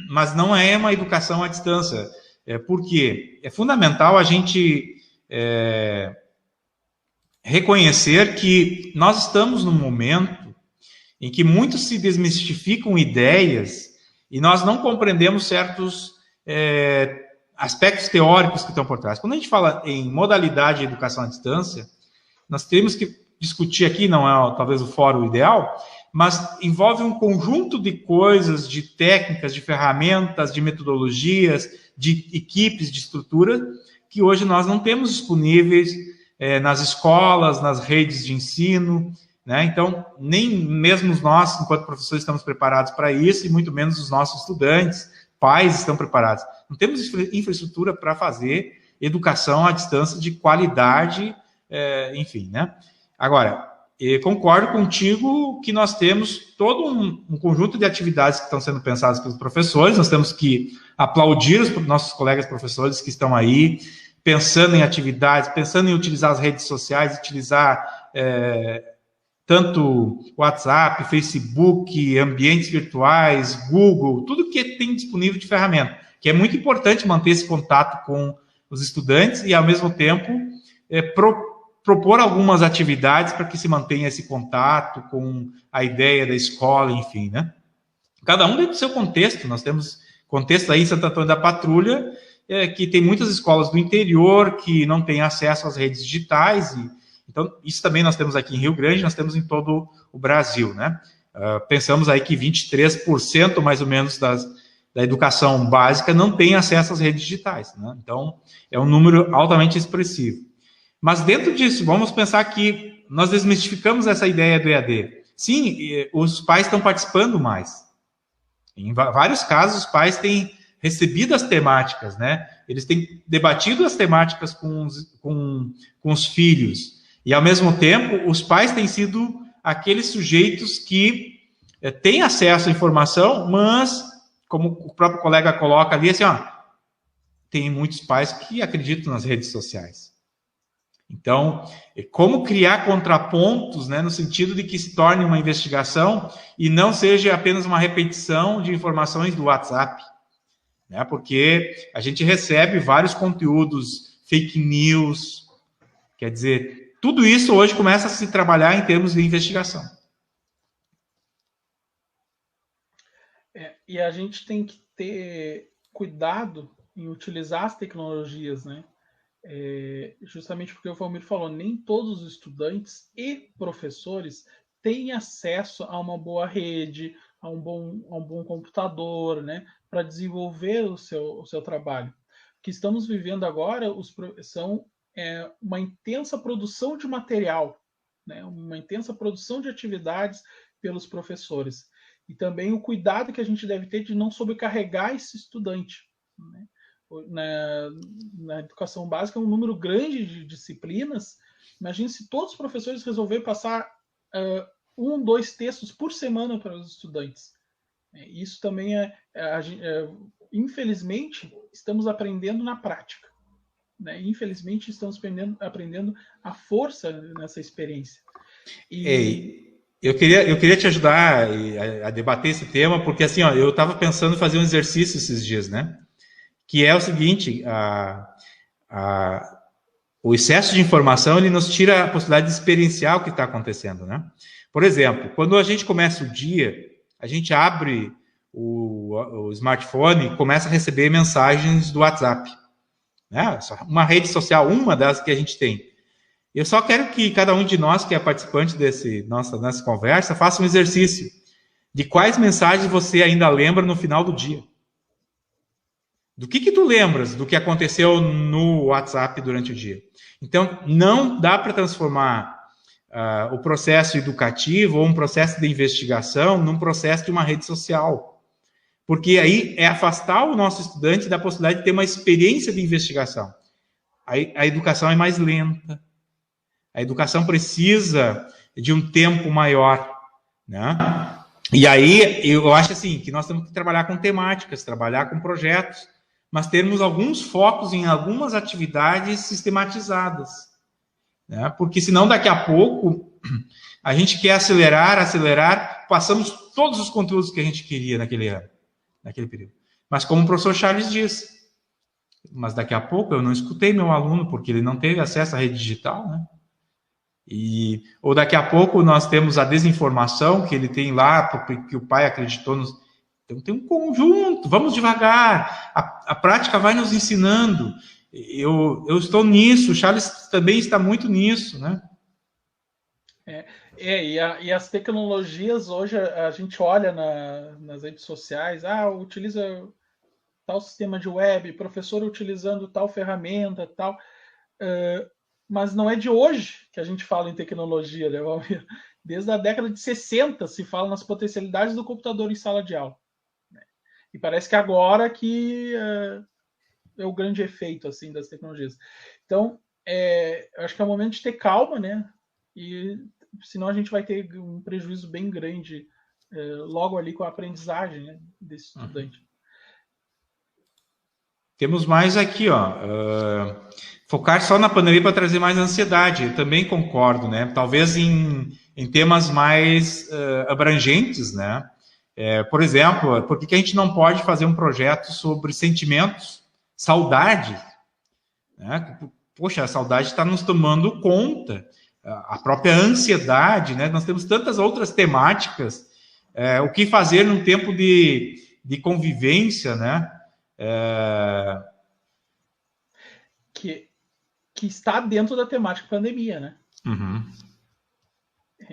Mas não é uma educação à distância. Por quê? É fundamental a gente reconhecer que nós estamos num momento em que muitos se desmistificam ideias e nós não compreendemos certos aspectos teóricos que estão por trás. Quando a gente fala em modalidade de educação à distância, nós temos que discutir aqui, não é talvez o fórum ideal, mas envolve um conjunto de coisas, de técnicas, de ferramentas, de metodologias, de equipes, de estrutura, que hoje nós não temos disponíveis nas escolas, nas redes de ensino, né? Então, nem mesmo nós, enquanto professores, estamos preparados para isso, e muito menos os nossos estudantes, pais estão preparados. Não temos infraestrutura para fazer educação à distância de qualidade, enfim, né? Agora, concordo contigo que nós temos todo um conjunto de atividades que estão sendo pensadas pelos professores, nós temos que aplaudir os nossos colegas professores que estão aí, pensando em atividades, pensando em utilizar as redes sociais, utilizar tanto WhatsApp, Facebook, ambientes virtuais, Google, tudo que tem disponível de ferramenta, que é muito importante manter esse contato com os estudantes e, ao mesmo tempo, propor algumas atividades para que se mantenha esse contato com a ideia da escola, enfim, né? Cada um dentro do seu contexto. Nós temos contexto aí em Santo Antônio da Patrulha, que tem muitas escolas do interior que não têm acesso às redes digitais, então isso também nós temos aqui em Rio Grande, nós temos em todo o Brasil, né? Pensamos aí que 23% mais ou menos da educação básica não tem acesso às redes digitais, né? Então é um número altamente expressivo. Mas dentro disso, vamos pensar que nós desmistificamos essa ideia do EAD. Sim, os pais estão participando mais. Em vários casos, os pais têm recebido as temáticas, né? Eles têm debatido as temáticas com os filhos. E, ao mesmo tempo, os pais têm sido aqueles sujeitos que têm acesso à informação, mas, como o próprio colega coloca ali, assim, tem muitos pais que acreditam nas redes sociais. Então, como criar contrapontos, né, no sentido de que se torne uma investigação e não seja apenas uma repetição de informações do WhatsApp, né? Porque a gente recebe vários conteúdos, fake news, quer dizer, tudo isso hoje começa a se trabalhar em termos de investigação. E a gente tem que ter cuidado em utilizar as tecnologias, né? Justamente porque o Valmir falou, nem todos os estudantes e professores têm acesso a uma boa rede, a um bom computador, né? Para desenvolver o seu trabalho. O que estamos vivendo agora são uma intensa produção de material, né? Uma intensa produção de atividades pelos professores. E também o cuidado que a gente deve ter de não sobrecarregar esse estudante, né? Na educação básica, um número grande de disciplinas. Imagine se todos os professores resolverem passar 2 textos por semana para os estudantes. Isso também infelizmente, estamos aprendendo na prática, né? Infelizmente, estamos aprendendo a força nessa experiência. Eu queria te ajudar a debater esse tema, porque assim, ó, eu estava pensando em fazer um exercício esses dias, né? Que é o seguinte, o excesso de informação, ele nos tira a possibilidade de experienciar o que está acontecendo, né? Por exemplo, quando a gente começa o dia, a gente abre o smartphone e começa a receber mensagens do WhatsApp, né? Uma rede social, uma das que a gente tem. Eu só quero que cada um de nós, que é participante nessa conversa, faça um exercício de quais mensagens você ainda lembra no final do dia. Do que tu lembras do que aconteceu no WhatsApp durante o dia? Então, não dá para transformar o processo educativo ou um processo de investigação num processo de uma rede social. Porque aí é afastar o nosso estudante da possibilidade de ter uma experiência de investigação. A educação é mais lenta. A educação precisa de um tempo maior, né? E aí, eu acho assim, que nós temos que trabalhar com temáticas, trabalhar com projetos, mas termos alguns focos em algumas atividades sistematizadas, né? Porque senão daqui a pouco a gente quer acelerar, passamos todos os conteúdos que a gente queria naquele ano, naquele período. Mas como o professor Charles disse, mas daqui a pouco eu não escutei meu aluno porque ele não teve acesso à rede digital, né? Ou daqui a pouco nós temos a desinformação que ele tem lá, porque o pai acreditou nos... Então tem um conjunto, vamos devagar, a prática vai nos ensinando. Eu estou nisso, o Charles também está muito nisso, né? E as tecnologias, hoje a gente olha nas redes sociais, utiliza tal sistema de web, professor utilizando tal ferramenta, tal... mas não é de hoje que a gente fala em tecnologia, né, Valmir? Desde a década de 60 se fala nas potencialidades do computador em sala de aula. E parece que agora que é o grande efeito assim das tecnologias. Então, eu acho que é o momento de ter calma, né? E senão a gente vai ter um prejuízo bem grande logo ali com a aprendizagem, né, desse estudante. Temos mais aqui, ó. Focar só na pandemia para trazer mais ansiedade. Eu também concordo, né? Talvez em temas mais abrangentes, né? Por exemplo, por que a gente não pode fazer um projeto sobre sentimentos, saudade? Né? Poxa, a saudade está nos tomando conta. A própria ansiedade, né? Nós temos tantas outras temáticas. O que fazer num tempo de convivência, né? Que está dentro da temática pandemia, né? Uhum.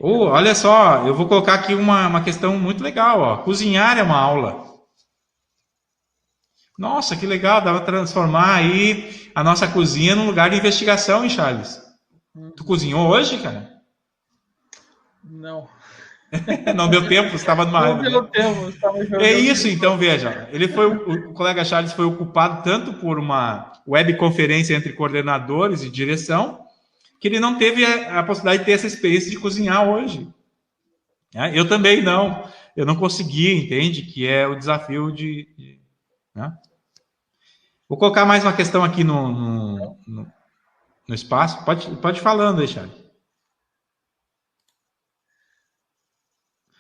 Olha só, eu vou colocar aqui uma questão muito legal, ó. Cozinhar é uma aula. Nossa, que legal, dá para transformar aí a nossa cozinha num lugar de investigação, hein, Charles? Tu cozinhou hoje, cara? Não. Não deu tempo, você estava numa... Não deu tempo, estava jogando. É isso, então, veja. O colega Charles foi ocupado tanto por uma webconferência entre coordenadores e direção, que ele não teve a possibilidade de ter essa experiência de cozinhar hoje. Eu também não. Eu não consegui, entende? Que é o desafio né? Vou colocar mais uma questão aqui no espaço. Pode ir falando aí, Charles.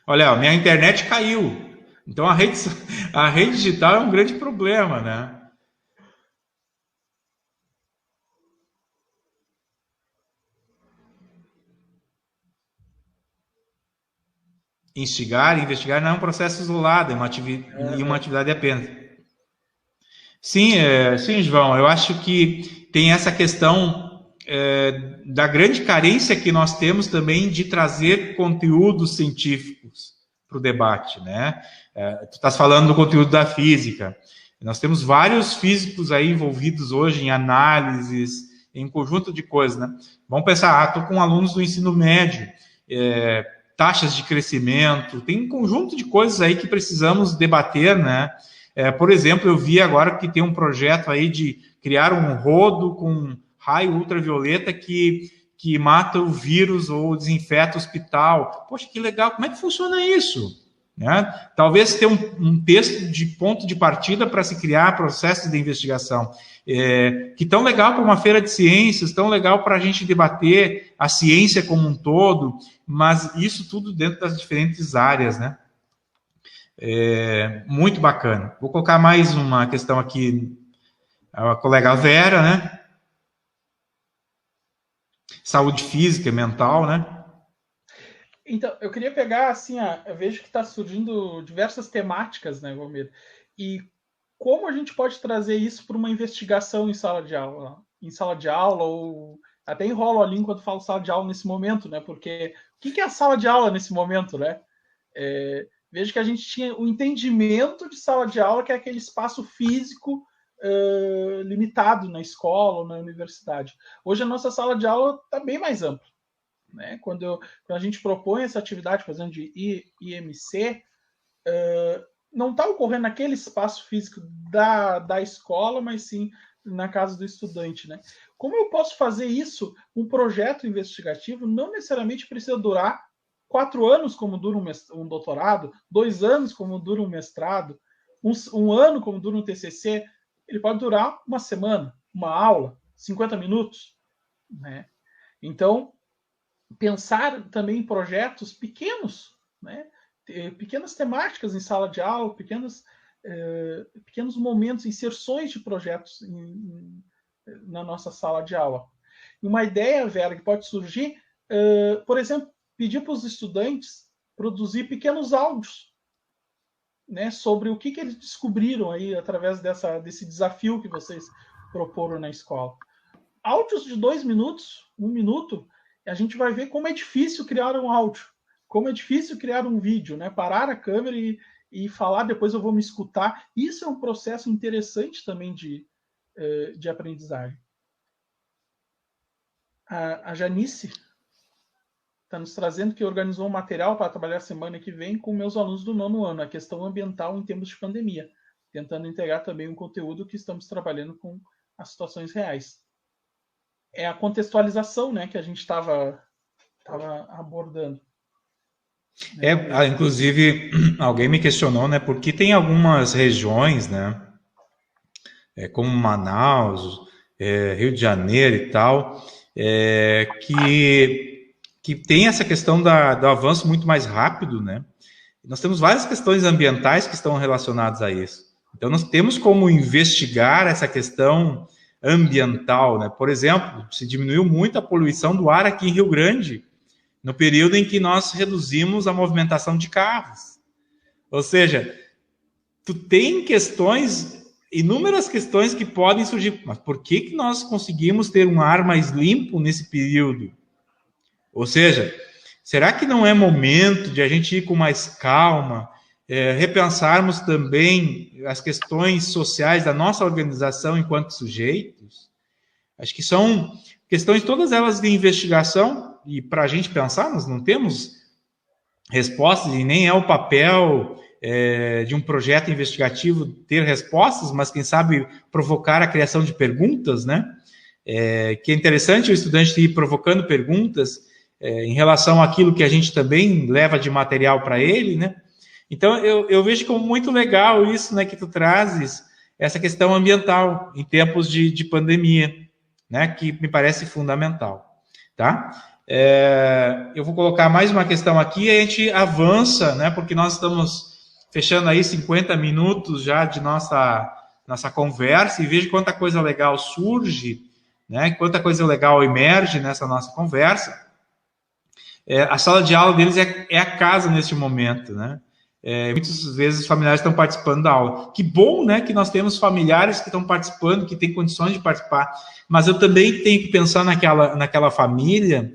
Olha, minha internet caiu. Então a rede digital é um grande problema, né? Instigar e investigar não é um processo isolado, é uma atividade apenas. Sim, sim, João, eu acho que tem essa questão da grande carência que nós temos também de trazer conteúdos científicos para o debate, né? Tu estás falando do conteúdo da física. Nós temos vários físicos aí envolvidos hoje em análises, em um conjunto de coisas, né? Vamos pensar, estou com alunos do ensino médio, taxas de crescimento, tem um conjunto de coisas aí que precisamos debater, né? Por exemplo, eu vi agora que tem um projeto aí de criar um rodo com raio ultravioleta que mata o vírus ou desinfeta o hospital. Poxa, que legal, como é que funciona isso? Né? Talvez ter um texto de ponto de partida para se criar processos de investigação. Que tão legal para uma feira de ciências, tão legal para a gente debater a ciência como um todo, mas isso tudo dentro das diferentes áreas, né? Muito bacana. Vou colocar mais uma questão aqui, a colega Vera, né? Saúde física e mental, né? Então, eu queria pegar, assim, eu vejo que está surgindo diversas temáticas, né, Valmir? E como a gente pode trazer isso para uma investigação em sala de aula? Em sala de aula, ou até enrolo ali enquanto falo sala de aula nesse momento, né? Porque o que é a sala de aula nesse momento, né? Vejo que a gente tinha o entendimento de sala de aula, que é aquele espaço físico limitado na escola ou na universidade. Hoje a nossa sala de aula está bem mais ampla. Né? Quando a gente propõe essa atividade, por exemplo, de IMC, não está ocorrendo naquele espaço físico da escola, mas sim na casa do estudante. Né? Como eu posso fazer isso? Um projeto investigativo não necessariamente precisa durar 4 anos, como dura um doutorado, 2 anos, como dura um mestrado, um ano, como dura um TCC. Ele pode durar uma semana, uma aula, 50 minutos. Né? Então, pensar também em projetos pequenos, né? Pequenas temáticas em sala de aula, pequenos momentos, inserções de projetos na nossa sala de aula. Uma ideia, Vera, que pode surgir, por exemplo, pedir para os estudantes produzir pequenos áudios, né, sobre o que eles descobriram aí através desse desafio que vocês proporam na escola. Áudios de 2 minutos, 1 minuto, a gente vai ver como é difícil criar um áudio, como é difícil criar um vídeo, né? Parar a câmera e falar, depois eu vou me escutar. Isso é um processo interessante também de aprendizagem. A Janice está nos trazendo que organizou um material para trabalhar semana que vem com meus alunos do 9º ano, a questão ambiental em tempos de pandemia, tentando integrar também um conteúdo que estamos trabalhando com as situações reais. É a contextualização, né, que a gente estava abordando. Inclusive, alguém me questionou, né, porque tem algumas regiões, né, como Manaus, Rio de Janeiro e tal, que tem essa questão do avanço muito mais rápido, né? Nós temos várias questões ambientais que estão relacionadas a isso. Então, nós temos como investigar essa questão ambiental, né? Por exemplo, se diminuiu muito a poluição do ar aqui em Rio Grande, no período em que nós reduzimos a movimentação de carros. Ou seja, tu tem inúmeras questões que podem surgir. Mas por que nós conseguimos ter um ar mais limpo nesse período? Ou seja, será que não é momento de a gente ir com mais calma, repensarmos também as questões sociais da nossa organização enquanto sujeitos? Acho que são questões, todas elas de investigação, e para a gente pensar, nós não temos respostas, e nem é o papel de um projeto investigativo ter respostas, mas quem sabe provocar a criação de perguntas, né? Que é interessante o estudante ir provocando perguntas em relação àquilo que a gente também leva de material para ele, né? Então, eu vejo como muito legal isso, né, que tu trazes, essa questão ambiental em tempos de pandemia, né, que me parece fundamental, tá? Eu vou colocar mais uma questão aqui e a gente avança, né, porque nós estamos fechando aí 50 minutos já de nossa conversa, e vejo quanta coisa legal surge, né? Quanta coisa legal emerge nessa nossa conversa. A sala de aula deles é a casa neste momento, né? Muitas vezes os familiares estão participando da aula. Que bom, né, que nós temos familiares que estão participando, que têm condições de participar, mas eu também tenho que pensar naquela família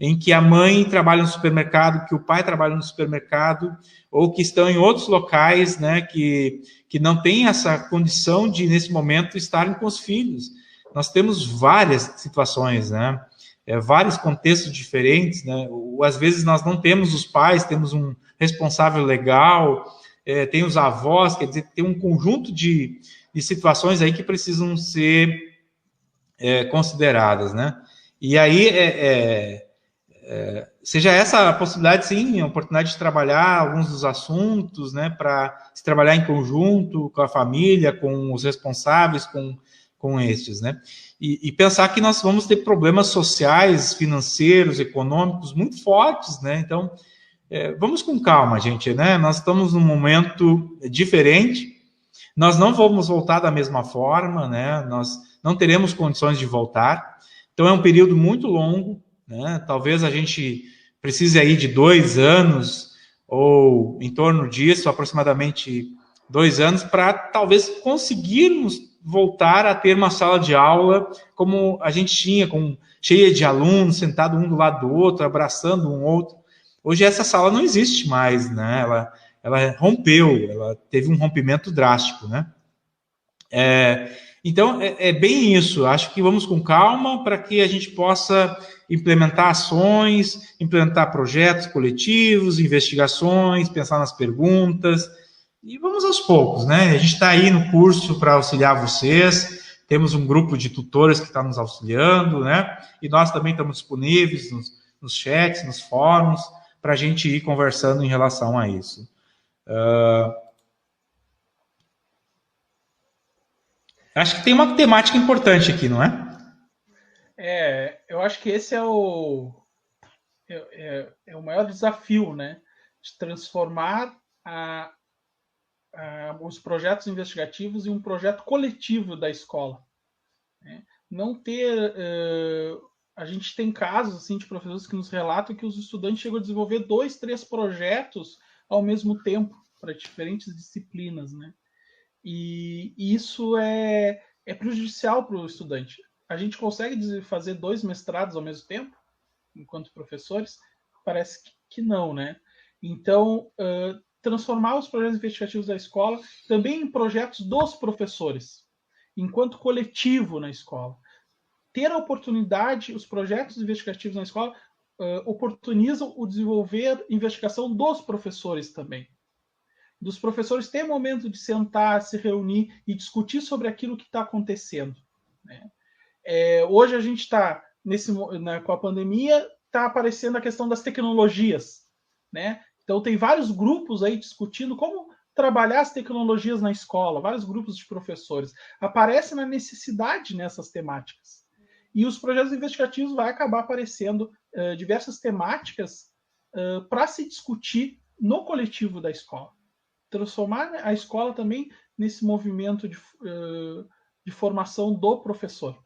em que a mãe trabalha no supermercado, que o pai trabalha no supermercado, ou que estão em outros locais, né, que não têm essa condição de, nesse momento, estarem com os filhos. Nós temos várias situações, né? Vários contextos diferentes, né? Às vezes nós não temos os pais, temos um responsável legal, tem os avós, quer dizer, tem um conjunto de situações aí que precisam ser consideradas, né? E aí, seja essa a possibilidade, sim, a oportunidade de trabalhar alguns dos assuntos, né, para se trabalhar em conjunto com a família, com os responsáveis, com estes, né? E pensar que nós vamos ter problemas sociais, financeiros, econômicos muito fortes, né? Então, vamos com calma, gente, né? Nós estamos num momento diferente, nós não vamos voltar da mesma forma, né? Nós não teremos condições de voltar, então é um período muito longo, né? Talvez a gente precise aí de 2 anos, ou em torno disso, aproximadamente 2 anos, para talvez conseguirmos voltar a ter uma sala de aula como a gente tinha, cheia de alunos, sentado um do lado do outro, abraçando um outro. Hoje essa sala não existe mais, né? Ela rompeu, ela teve um rompimento drástico, né? Então, é bem isso. Acho que vamos com calma para que a gente possa implementar ações, implementar projetos coletivos, investigações, pensar nas perguntas. E vamos aos poucos, né? A gente está aí no curso para auxiliar vocês, temos um grupo de tutores que está nos auxiliando, né? E nós também estamos disponíveis nos chats, nos fóruns, para a gente ir conversando em relação a isso. Acho que tem uma temática importante aqui, não é? Eu acho que esse é o maior desafio, né? De transformar os projetos investigativos em um projeto coletivo da escola. Né? Não ter... a gente tem casos assim, de professores que nos relatam que os estudantes chegam a desenvolver 2, 3 projetos ao mesmo tempo, para diferentes disciplinas, né? E isso é prejudicial para o estudante. A gente consegue fazer 2 mestrados ao mesmo tempo, enquanto professores? Parece que não, né? Então, transformar os projetos investigativos da escola também em projetos dos professores, enquanto coletivo na escola. Ter a oportunidade, os projetos investigativos na escola oportunizam o desenvolver investigação dos professores também. Dos professores ter momento de sentar, se reunir e discutir sobre aquilo que está acontecendo. Né? Hoje a gente está, com a pandemia, está aparecendo a questão das tecnologias. Né? Então tem vários grupos aí discutindo como trabalhar as tecnologias na escola, vários grupos de professores. Aparece na necessidade nessas temáticas. E os projetos investigativos vai acabar aparecendo diversas temáticas para se discutir no coletivo da escola. Transformar a escola também nesse movimento de formação do professor.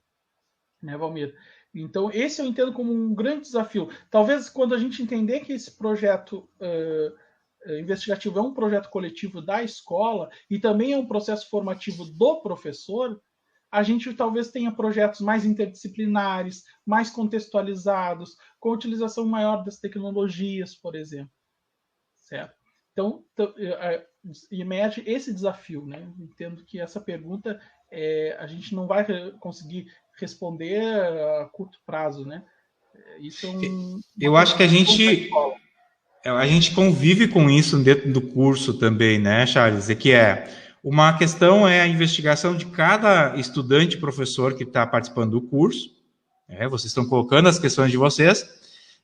Né, Valmir? Então, esse eu entendo como um grande desafio. Talvez quando a gente entender que esse projeto investigativo é um projeto coletivo da escola e também é um processo formativo do professor, a gente talvez tenha projetos mais interdisciplinares, mais contextualizados, com utilização maior das tecnologias, por exemplo. Certo? Então, emerge esse desafio. Né? Entendo que essa pergunta a gente não vai conseguir responder a curto prazo. Né? Isso eu acho que a gente convive com isso dentro do curso também, né, Charles? Uma questão é a investigação de cada estudante, professor que está participando do curso. Vocês estão colocando as questões de vocês.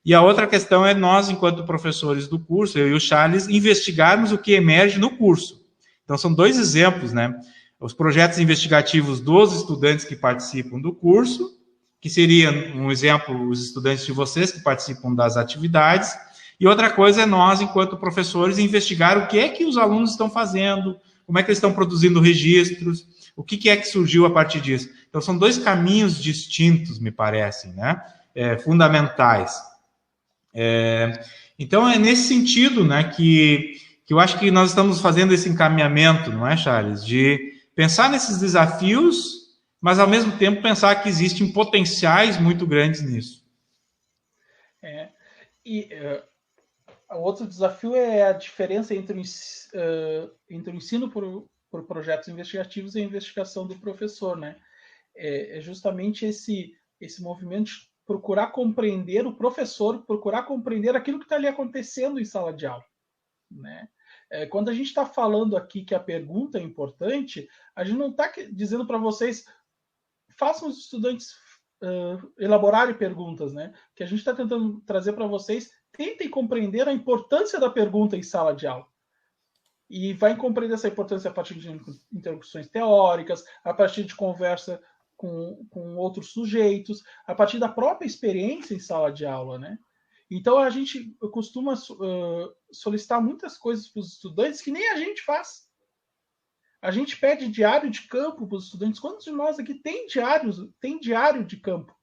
E a outra questão é nós, enquanto professores do curso, eu e o Charles, investigarmos o que emerge no curso. Então, são 2 exemplos, né? Os projetos investigativos dos estudantes que participam do curso, que seria um exemplo, os estudantes de vocês que participam das atividades, E outra coisa é nós, enquanto professores, investigar o que é que os alunos estão fazendo, como é que eles estão produzindo registros, o que é que surgiu a partir disso. Então, são dois caminhos distintos, me parecem, né? Fundamentais. Então, é nesse sentido, né, que eu acho que nós estamos fazendo esse encaminhamento, não é, Charles? De pensar nesses desafios, mas, ao mesmo tempo, pensar que existem potenciais muito grandes nisso. O outro desafio é a diferença entre o ensino por projetos investigativos e a investigação do professor, né? É justamente esse movimento de procurar compreender o professor, procurar compreender aquilo que está ali acontecendo em sala de aula, né? Quando a gente está falando aqui que a pergunta é importante, a gente não está dizendo para vocês façam os estudantes elaborarem perguntas, né? O que a gente está tentando trazer para vocês, tentem compreender a importância da pergunta em sala de aula. E vai compreender essa importância a partir de interlocuções teóricas, a partir de conversa com outros sujeitos, a partir da própria experiência em sala de aula, né? Então, a gente costuma solicitar muitas coisas para os estudantes que nem a gente faz. A gente pede diário de campo para os estudantes. Quantos de nós aqui tem diário de campo?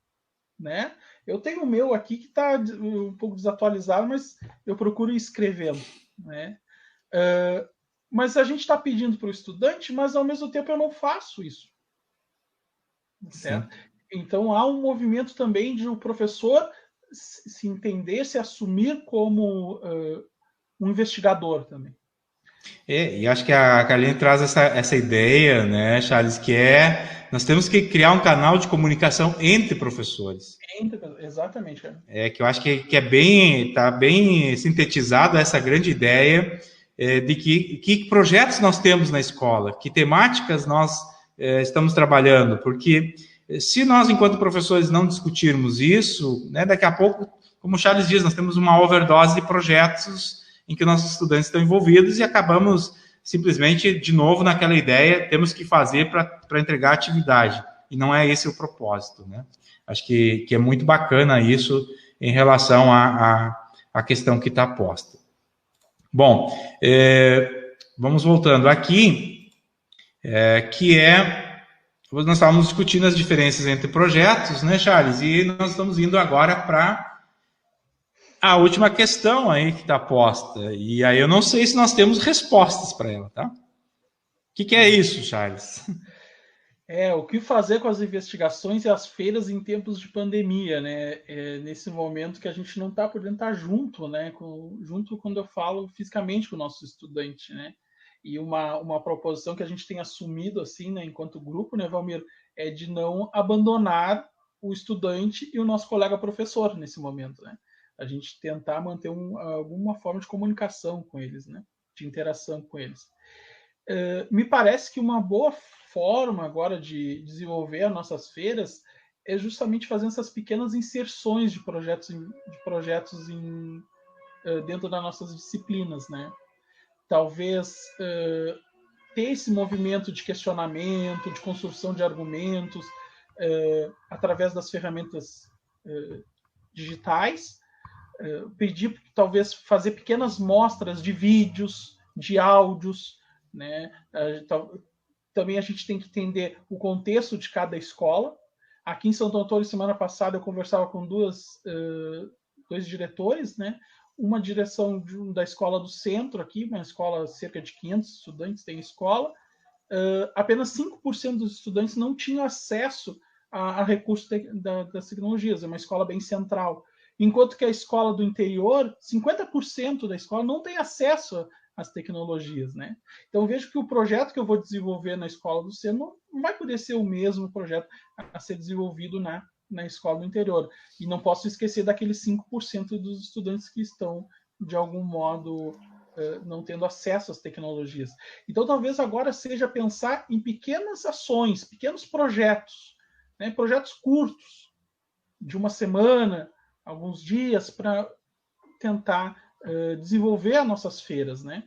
Né? Eu tenho o meu aqui que está um pouco desatualizado, mas eu procuro ir escrevendo. Né? Mas a gente está pedindo para o estudante, mas ao mesmo tempo eu não faço isso. Certo? Então há um movimento também de o professor se entender, se assumir como um investigador também. E acho que a Carlinhos traz essa ideia, né, Charles, que nós temos que criar um canal de comunicação entre professores. Exatamente, cara. Que eu acho que está bem sintetizado essa grande ideia de que projetos nós temos na escola, que temáticas nós estamos trabalhando, porque se nós, enquanto professores, não discutirmos isso, né, daqui a pouco, como o Charles diz, nós temos uma overdose de projetos em que nossos estudantes estão envolvidos e acabamos simplesmente, de novo, naquela ideia, temos que fazer para entregar a atividade. E não é esse o propósito, né? Acho que é muito bacana isso em relação à questão que está posta. Bom, vamos voltando aqui, nós estávamos discutindo as diferenças entre projetos, né, Charles? E nós estamos indo agora para a última questão aí que está posta. E aí eu não sei se nós temos respostas para ela, tá? O que é isso, Charles? O que fazer com as investigações e as feiras em tempos de pandemia, né? Nesse momento que a gente não está podendo estar junto, né? Junto quando eu falo fisicamente com o nosso estudante, né? E uma proposição que a gente tem assumido, assim, né, enquanto grupo, né, Valmir, é de não abandonar o estudante e o nosso colega professor nesse momento, né? A gente tentar manter alguma forma de comunicação com eles, né? De interação com eles. Me parece que uma boa forma agora de desenvolver as nossas feiras é justamente fazendo essas pequenas inserções de projetos dentro das nossas disciplinas, né? Talvez ter esse movimento de questionamento, de construção de argumentos através das ferramentas digitais, pedir, talvez, fazer pequenas mostras de vídeos, de áudios, né? Também a gente tem que entender o contexto de cada escola. Aqui em Santo Antônio, semana passada, eu conversava com dois diretores, né? Uma direção da escola do centro aqui, uma escola, cerca de 500 estudantes tem escola. Apenas 5% dos estudantes não tinham acesso a recursos das tecnologias. É uma escola bem central. Enquanto que a escola do interior, 50% da escola não tem acesso às tecnologias, né? Então, vejo que o projeto que eu vou desenvolver na escola do centro não vai poder ser o mesmo projeto a ser desenvolvido na escola do interior. E não posso esquecer daqueles 5% dos estudantes que estão, de algum modo, não tendo acesso às tecnologias. Então, talvez agora seja pensar em pequenas ações, pequenos projetos, né? Projetos curtos, de uma semana, alguns dias, para tentar desenvolver as nossas feiras, né?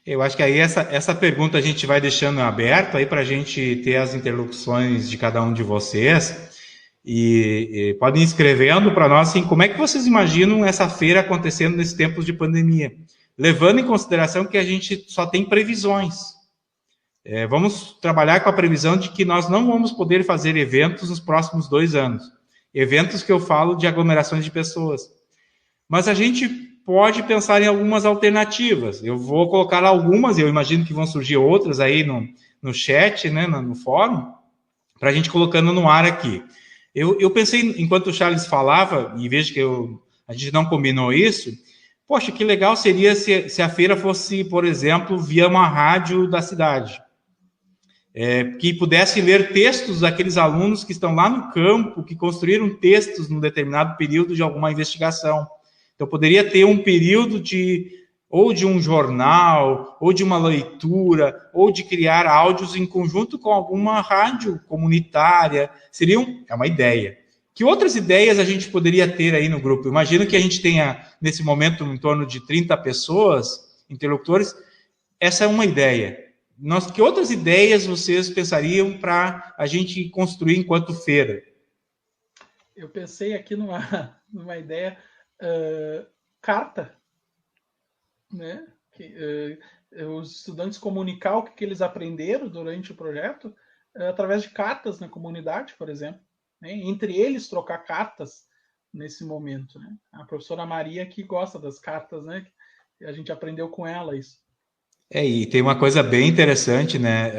Eu acho que aí essa pergunta a gente vai deixando aberto aí para a gente ter as interlocuções de cada um de vocês. E podem ir escrevendo para nós, assim, como é que vocês imaginam essa feira acontecendo nesses tempos de pandemia? Levando em consideração que a gente só tem previsões. Vamos trabalhar com a previsão de que nós não vamos poder fazer eventos nos próximos 2 anos. Eventos que eu falo de aglomerações de pessoas. Mas a gente pode pensar em algumas alternativas. Eu vou colocar algumas, eu imagino que vão surgir outras aí no chat, né, no fórum, para a gente colocando no ar aqui. Eu pensei, enquanto o Charles falava, e vejo que a gente não combinou isso, poxa, que legal seria se a feira fosse, por exemplo, via uma rádio da cidade. Que pudesse ler textos daqueles alunos que estão lá no campo, que construíram textos num determinado período de alguma investigação. Então, poderia ter um período ou de um jornal, ou de uma leitura, ou de criar áudios em conjunto com alguma rádio comunitária. É uma ideia. Que outras ideias a gente poderia ter aí no grupo? Imagino que a gente tenha, nesse momento, em torno de 30 pessoas, interlocutores. Essa é uma ideia. Que outras ideias vocês pensariam para a gente construir enquanto feira? Eu pensei aqui numa ideia, carta, né? Os estudantes comunicar o que eles aprenderam durante o projeto através de cartas na comunidade, por exemplo, né? Entre eles trocar cartas nesse momento, né? A professora Maria que gosta das cartas, né? A gente aprendeu com ela isso. E tem uma coisa bem interessante, né?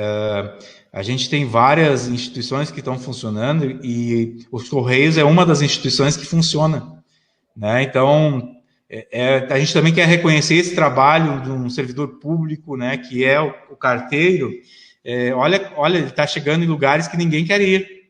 A gente tem várias instituições que estão funcionando e os Correios é uma das instituições que funciona, né? Então, a gente também quer reconhecer esse trabalho de um servidor público, né? Que é o carteiro. Olha, ele está chegando em lugares que ninguém quer ir.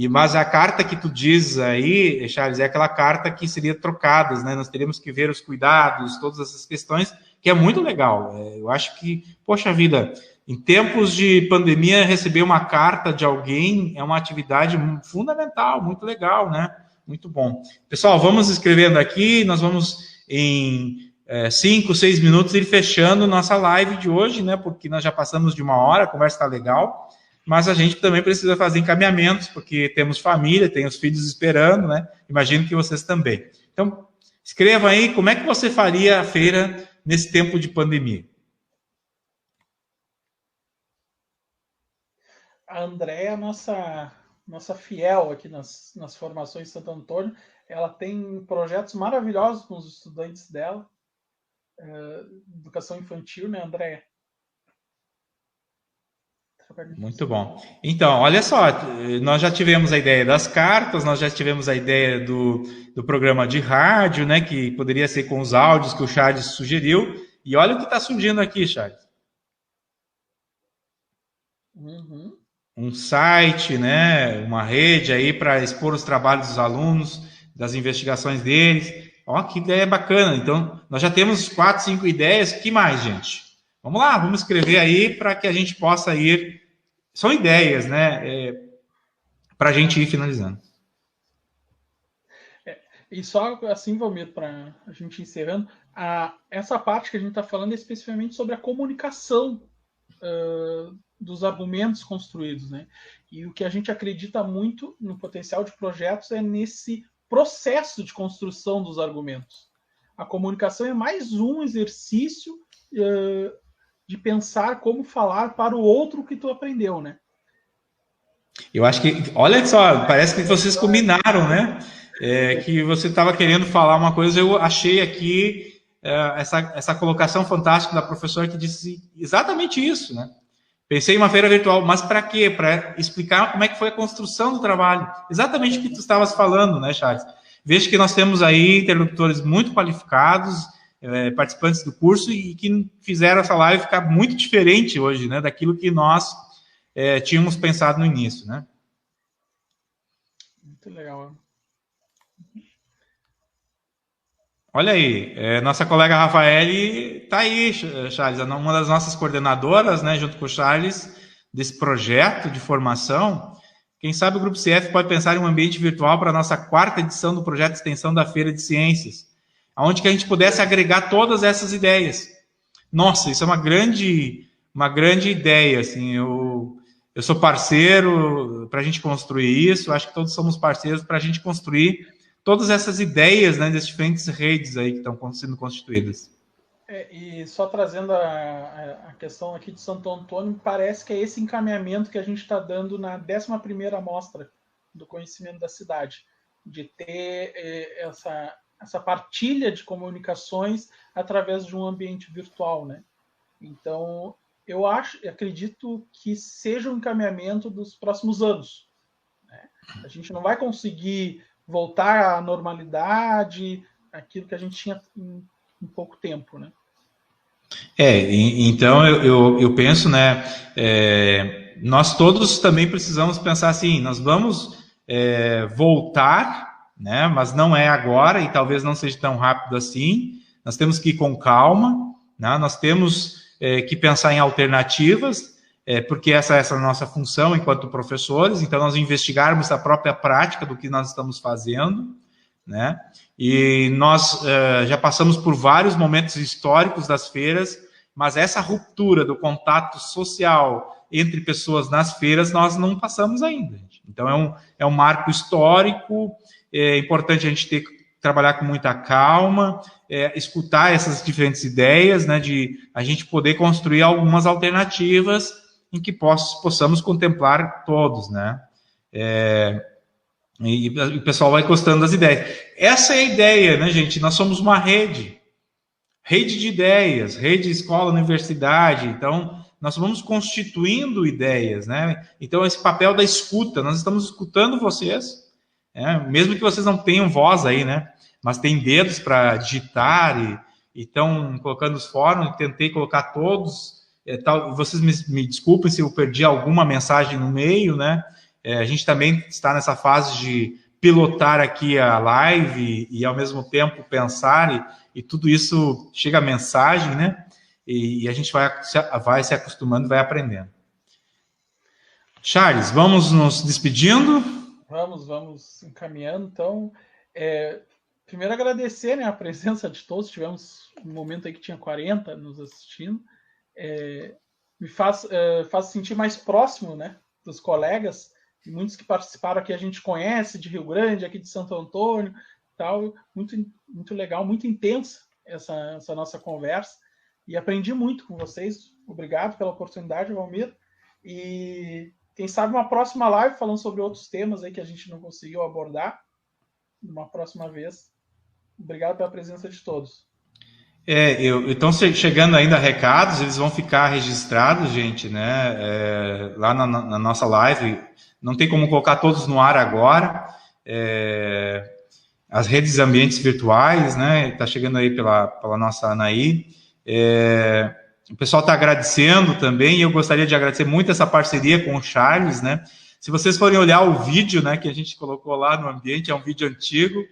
Mas a carta que tu diz aí, Charles, é aquela carta que seria trocadas, né? Nós teríamos que ver os cuidados, todas essas questões, que é muito legal. Eu acho que, poxa vida, em tempos de pandemia, receber uma carta de alguém é uma atividade fundamental, muito legal, né? Muito bom. Pessoal, vamos escrevendo aqui, nós vamos em 5, 6 minutos ir fechando nossa live de hoje, né? Porque nós já passamos de 1 hora, a conversa está legal. Mas a gente também precisa fazer encaminhamentos, porque temos família, tem os filhos esperando, né? Imagino que vocês também. Então, escreva aí como é que você faria a feira nesse tempo de pandemia. A Andréa, nossa fiel aqui nas formações de Santo Antônio, ela tem projetos maravilhosos com os estudantes dela, educação infantil, né, Andréa? Muito bom. Então, olha só, nós já tivemos a ideia das cartas, nós já tivemos a ideia do programa de rádio, né, que poderia ser com os áudios que o Charles sugeriu, e olha o que está surgindo aqui, Charles. Uhum. Um site, né, uma rede aí para expor os trabalhos dos alunos, das investigações deles. Ó, que ideia bacana. Então, nós já temos 4, 5 ideias. Que mais, gente? Vamos lá, vamos escrever aí para que a gente possa ir. São ideias, né? Para a gente ir finalizando. E só assim, Valmir, para a gente encerrando, essa parte que a gente está falando é especificamente sobre a comunicação dos argumentos construídos, né? E o que a gente acredita muito no potencial de projetos é nesse processo de construção dos argumentos. A comunicação é mais um exercício de pensar como falar para o outro o que tu aprendeu, né? Eu acho que, olha só, parece que vocês combinaram, né? Que você estava querendo falar uma coisa, eu achei aqui essa colocação fantástica da professora que disse exatamente isso, né? Pensei em uma feira virtual, mas para quê? Para explicar como é que foi a construção do trabalho. Exatamente o que tu estavas falando, né, Charles? Vejo que nós temos aí interlocutores muito qualificados, participantes do curso e que fizeram essa live ficar muito diferente hoje, né, daquilo que nós tínhamos pensado no início, né? Muito legal. Olha aí, nossa colega Rafael está aí, Charles, uma das nossas coordenadoras, né, junto com o Charles, desse projeto de formação. Quem sabe o Grupo CF pode pensar em um ambiente virtual para a nossa 4ª edição do projeto de extensão da Feira de Ciências, onde que a gente pudesse agregar todas essas ideias. Nossa, isso é uma grande ideia, assim, eu sou parceiro para a gente construir isso, acho que todos somos parceiros para a gente construir todas essas ideias, né, das diferentes redes aí que estão sendo constituídas. E só trazendo a questão aqui de Santo Antônio, parece que é esse encaminhamento que a gente está dando na 11ª Mostra do Conhecimento da Cidade, de ter essa partilha de comunicações através de um ambiente virtual, né? Então, eu acredito que seja um encaminhamento dos próximos anos, né? A gente não vai conseguir voltar à normalidade, aquilo que a gente tinha em pouco tempo, né? Então eu penso, né, nós todos também precisamos pensar assim, nós vamos voltar, né, mas não é agora e talvez não seja tão rápido assim, nós temos que ir com calma, né, nós temos que pensar em alternativas, porque essa é a nossa função enquanto professores, então nós investigarmos a própria prática do que nós estamos fazendo, né? E nós já passamos por vários momentos históricos das feiras, mas essa ruptura do contato social entre pessoas nas feiras nós não passamos ainda. Então é um marco histórico, é importante a gente trabalhar com muita calma, escutar essas diferentes ideias, né, de a gente poder construir algumas alternativas em que possamos contemplar todos, né? E o pessoal vai gostando das ideias. Essa é a ideia, né, gente? Nós somos uma rede de ideias, rede escola, universidade. Então, nós vamos constituindo ideias, né? Então, esse papel da escuta, nós estamos escutando vocês, mesmo que vocês não tenham voz aí, né? Mas tem dedos para digitar e estão colocando os fóruns. Tentei colocar todos. Vocês me desculpem se eu perdi alguma mensagem no meio, né? A gente também está nessa fase de pilotar aqui a live e ao mesmo tempo pensar, e tudo isso chega a mensagem, né? E a gente vai se acostumando, vai aprendendo. Charles, vamos nos despedindo? Vamos encaminhando. Então, primeiro agradecer, né, a presença de todos. Tivemos um momento aí que tinha 40 nos assistindo. Me faz sentir mais próximo, né, dos colegas. Muitos que participaram aqui a gente conhece, de Rio Grande, aqui de Santo Antônio, tal. Muito, muito legal, muito intensa essa nossa conversa. E aprendi muito com vocês. Obrigado pela oportunidade, Valmir. E quem sabe uma próxima live falando sobre outros temas aí que a gente não conseguiu abordar. Uma próxima vez. Obrigado pela presença de todos. Estão chegando ainda recados, eles vão ficar registrados, gente, né? Lá na nossa live. Não tem como colocar todos no ar agora. As redes ambientes virtuais, né? Está chegando aí pela nossa Anaí. O pessoal está agradecendo também, e eu gostaria de agradecer muito essa parceria com o Charles, né? Se vocês forem olhar o vídeo, né, que a gente colocou lá no ambiente, é um vídeo antigo,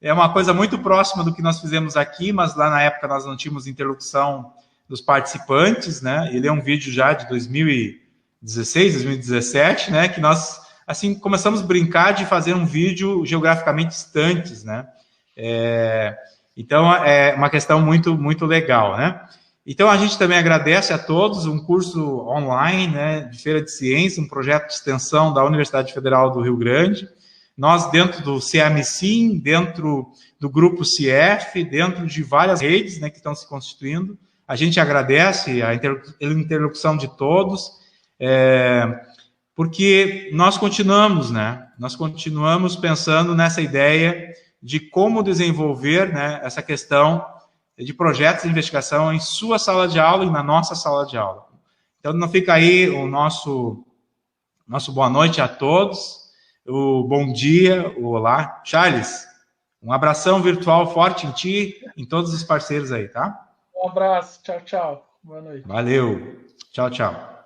é uma coisa muito próxima do que nós fizemos aqui, mas lá na época nós não tínhamos interlocução dos participantes, né? Ele é um vídeo já de 2016, 2017, né? Que nós, assim, começamos a brincar de fazer um vídeo geograficamente distantes, né? Então, é uma questão muito, muito legal, né? Então, a gente também agradece a todos, um curso online, né, de Feira de Ciência, um projeto de extensão da Universidade Federal do Rio Grande. Nós, dentro do CMSIM, dentro do Grupo CIEF, dentro de várias redes, né, que estão se constituindo, a gente agradece a interlocução de todos, porque nós continuamos, né? Nós continuamos pensando nessa ideia de como desenvolver, né, essa questão de projetos de investigação em sua sala de aula e na nossa sala de aula. Então, não fica aí o nosso boa noite a todos, o bom dia, o olá. Charles, um abração virtual forte em ti, em todos os parceiros aí, tá? Um abraço, tchau, tchau. Boa noite. Valeu, tchau, tchau.